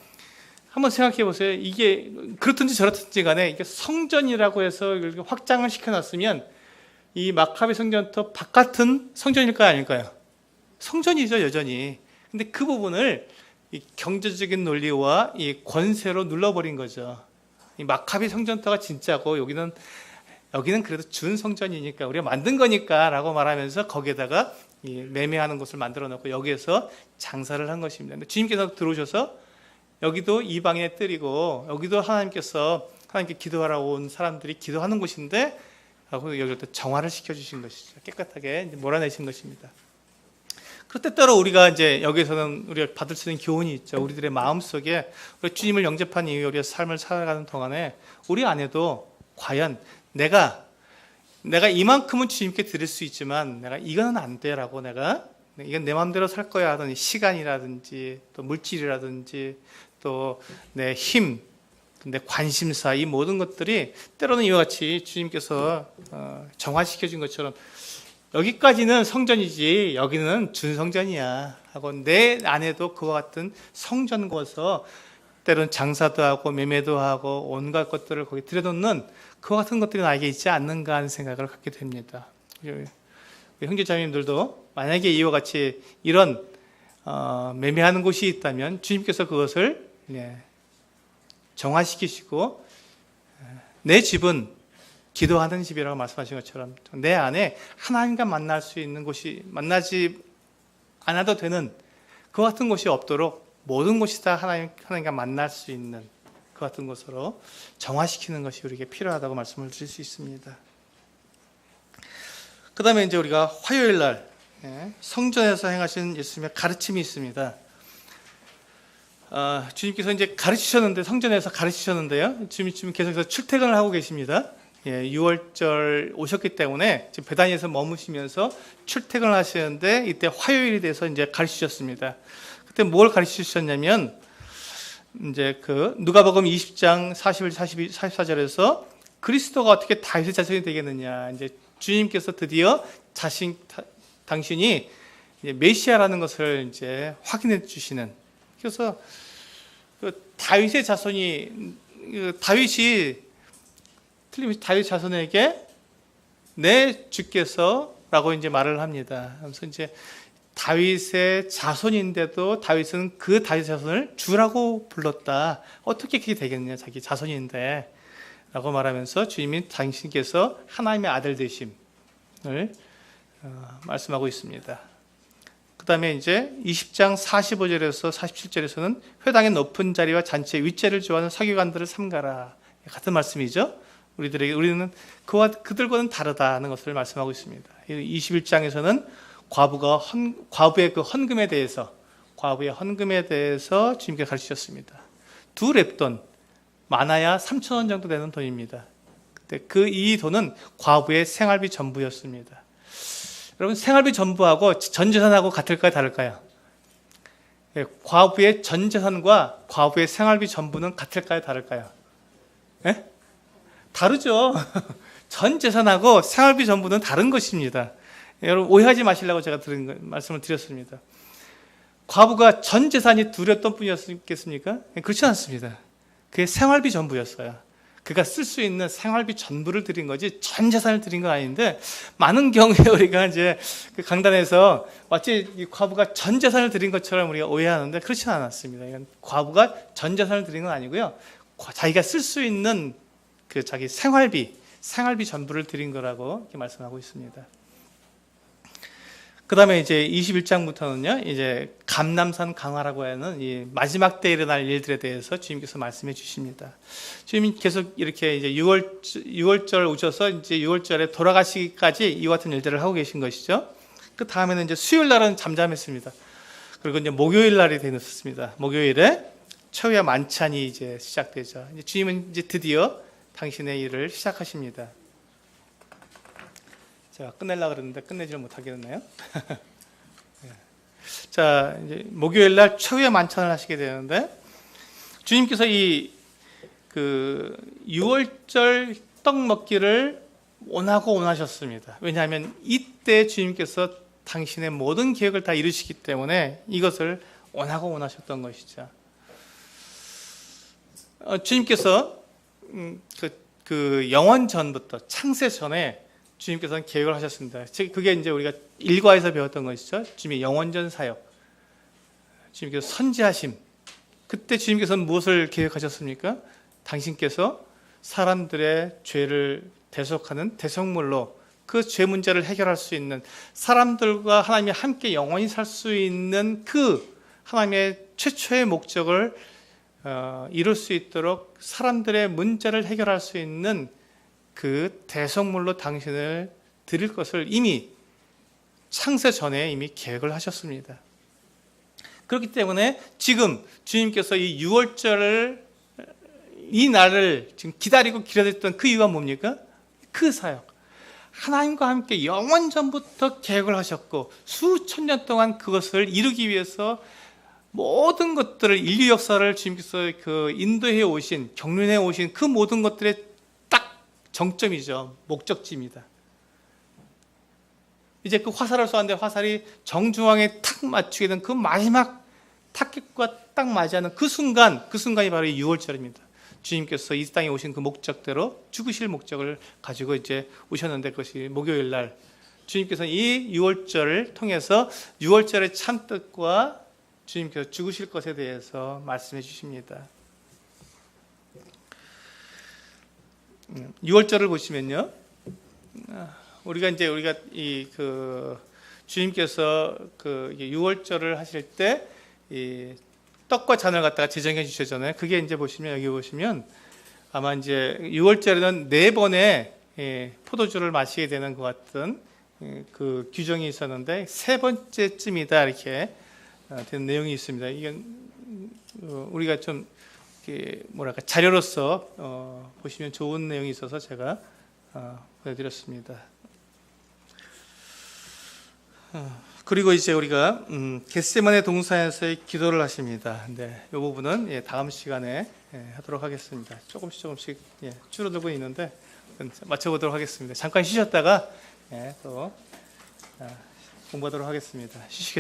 한번 생각해 보세요. 이게 그렇든지 저렇든지 간에 이게 성전이라고 해서 이렇게 확장을 시켜놨으면 이 마카비 성전터 바깥은 성전일까요, 아닐까요? 성전이죠, 여전히. 근데 그 부분을 이 경제적인 논리와 이 권세로 눌러버린 거죠. 이 마카비 성전터가 진짜고 여기는 그래도 준 성전이니까 우리가 만든 거니까라고 말하면서 거기에다가 이 매매하는 곳을 만들어 놓고 여기에서 장사를 한 것입니다. 근데 주님께서 들어오셔서 여기도 이방인의 뜰이고 여기도 하나님께 기도하러 온 사람들이 기도하는 곳인데 하고 여기를 또 정화를 시켜주신 것이죠. 깨끗하게 몰아내신 것입니다. 그럴 때때로 우리가 이제 여기서는 우리가 받을 수 있는 교훈이 있죠. 우리들의 마음 속에 우리 주님을 영접한 이후에 우리가 삶을 살아가는 동안에 우리 안에도 과연 내가 이만큼은 주님께 드릴 수 있지만 내가 이거는 안 돼라고 이건 내 마음대로 살 거야 하더니 시간이라든지 또 물질이라든지 또 내 힘, 내 관심사 이 모든 것들이 때로는 이와 같이 주님께서 정화시켜 준 것처럼 여기까지는 성전이지 여기는 준성전이야 하고 내 안에도 그와 같은 성전고서 때로는 장사도 하고 매매도 하고 온갖 것들을 거기 들여놓는 그와 같은 것들이 나에게 있지 않는가 하는 생각을 갖게 됩니다. 형제자매님들도 만약에 이와 같이 이런 매매하는 곳이 있다면 주님께서 그것을 정화시키시고 내 집은 기도하는 집이라고 말씀하신 것처럼 내 안에 하나님과 만날 수 있는 곳이 만나지 않아도 되는 그와 같은 곳이 없도록 모든 곳이 다 하나님과 만날 수 있는 그 같은 것으로 정화시키는 것이 우리에게 필요하다고 말씀을 드릴 수 있습니다. 그 다음에 이제 우리가 화요일 날 성전에서 행하신 예수님의 가르침이 있습니다. 주님께서 이제 가르치셨는데 성전에서 가르치셨는데요. 지금 계속해서 출퇴근을 하고 계십니다. 6월절 오셨기 때문에 지금 베다니에서 머무시면서 출퇴근을 하시는데 이때 화요일이 돼서 이제 가르치셨습니다. 그때 뭘 가르치셨냐면 이제 그 누가복음 20장 41, 42, 44절에서 그리스도가 어떻게 다윗의 자손이 되겠느냐. 이제 주님께서 드디어 당신이 이제 메시아라는 것을 이제 확인해 주시는. 그래서 그 다윗의 자손이 다윗이 틀림없이 다윗 자손에게 내 주께서라고 이제 말을 합니다. 그래서 이제 다윗의 자손인데도 다윗은 그 다윗 자손을 주라고 불렀다. 어떻게 그게 되겠느냐, 자기 자손인데 라고 말하면서 주님이 당신께서 하나님의 아들 되심을 말씀하고 있습니다. 그 다음에 이제 20장 45절에서 47절에서는 회당의 높은 자리와 잔치의 윗자리를 좋아하는 서기관들을 삼가라. 같은 말씀이죠. 우리는 그들과는 다르다는 것을 말씀하고 있습니다. 21장에서는 과부의 그 헌금에 대해서 주님께 가르치셨습니다. 2렙돈, 많아야 3,000원 정도 되는 돈입니다. 그때 이 돈은 과부의 생활비 전부였습니다. 여러분, 생활비 전부하고 전 재산하고 같을까요, 다를까요? 과부의 전 재산과 과부의 생활비 전부는 같을까요, 다를까요? 네? 다르죠. 전 재산하고 생활비 전부는 다른 것입니다. 여러분 오해하지 마시려고 제가 말씀을 드렸습니다. 과부가 전 재산이 2렙돈 뿐이었겠습니까? 그렇지 않습니다. 그게 생활비 전부였어요. 그가 쓸 수 있는 생활비 전부를 드린 거지 전 재산을 드린 건 아닌데, 많은 경우에 우리가 이제 그 강단에서 마치 이 과부가 전 재산을 드린 것처럼 우리가 오해하는데 그렇지 않았습니다. 이건 과부가 전 재산을 드린 건 아니고요. 자기가 쓸 수 있는 그 자기 생활비 전부를 드린 거라고 이렇게 말씀하고 있습니다. 그 다음에 이제 21장부터는요, 이제 감람산 강화라고 하는 이 마지막 때 일어날 일들에 대해서 주님께서 말씀해 주십니다. 주님이 계속 이렇게 이제 6월절 오셔서 이제 6월절에 돌아가시기까지 이와 같은 일들을 하고 계신 것이죠. 그 다음에는 이제 수요일 날은 잠잠했습니다. 그리고 이제 목요일 날이 되었습니다. 목요일에 최후의 만찬이 이제 시작되죠. 이제 주님은 이제 드디어 당신의 일을 시작하십니다. 제가 끝내려고 그랬는데 끝내지를 못하겠네요. 자, 이제 목요일 날 최후의 만찬을 하시게 되는데, 주님께서 이 6월절 떡 먹기를 원하셨습니다. 왜냐하면 이때 주님께서 당신의 모든 계획을 다 이루시기 때문에 이것을 원하셨던 것이죠. 주님께서 그 영원 전부터, 창세 전에 주님께서는 계획을 하셨습니다. 즉 그게 이제 우리가 일과에서 배웠던 것이죠. 주님의 영원전 사역, 주님께서 선지하심. 그때 주님께서는 무엇을 계획하셨습니까? 당신께서 사람들의 죄를 대속하는 대속물로 그 죄 문제를 해결할 수 있는, 사람들과 하나님이 함께 영원히 살 수 있는 그 하나님의 최초의 목적을 이룰 수 있도록 사람들의 문제를 해결할 수 있는 그 대속물로 당신을 드릴 것을 이미 창세 전에 이미 계획을 하셨습니다. 그렇기 때문에 지금 주님께서 이 6월절을 이 날을 지금 기다리고 기다렸던 그 이유가 뭡니까? 그 사역. 하나님과 함께 영원 전부터 계획을 하셨고 수천 년 동안 그것을 이루기 위해서 모든 것들을 인류 역사를 주님께서 그 인도해 오신 경륜해 오신 그 모든 것들의 딱 정점이죠. 목적지입니다. 이제 그 화살을 쏘았는데 화살이 정중앙에 탁 맞추게 된 그 마지막 타겟과 딱 맞이하는 그 순간이 바로 이 6월절입니다. 주님께서 이 땅에 오신 그 목적대로 죽으실 목적을 가지고 이제 오셨는데 그것이 목요일 날 주님께서 이 6월절을 통해서 6월절의 참 뜻과 주님께서 죽으실 것에 대해서 말씀해 주십니다. 6월절을 보시면요, 우리가 이 그 주님께서 그 6월절을 하실 때 이 떡과 잔을 갖다가 제정해 주셨잖아요. 그게 이제 보시면 여기 보시면 아마 이제 6월절에는 4번의 포도주를 마시게 되는 것 같은 그 규정이 있었는데 세 번째쯤이다 이렇게 된 내용이 있습니다. 이게 우리가 좀 뭐랄까 자료로서 보시면 좋은 내용이 있어서 제가 보여드렸습니다. 그리고 이제 우리가 겟세마네 동산에서의 기도를 하십니다. 네, 이 부분은 다음 시간에 하도록 하겠습니다. 조금씩 줄어들고 있는데 맞춰보도록 하겠습니다. 잠깐 쉬셨다가 또 공부하도록 하겠습니다. 쉬시겠습니다.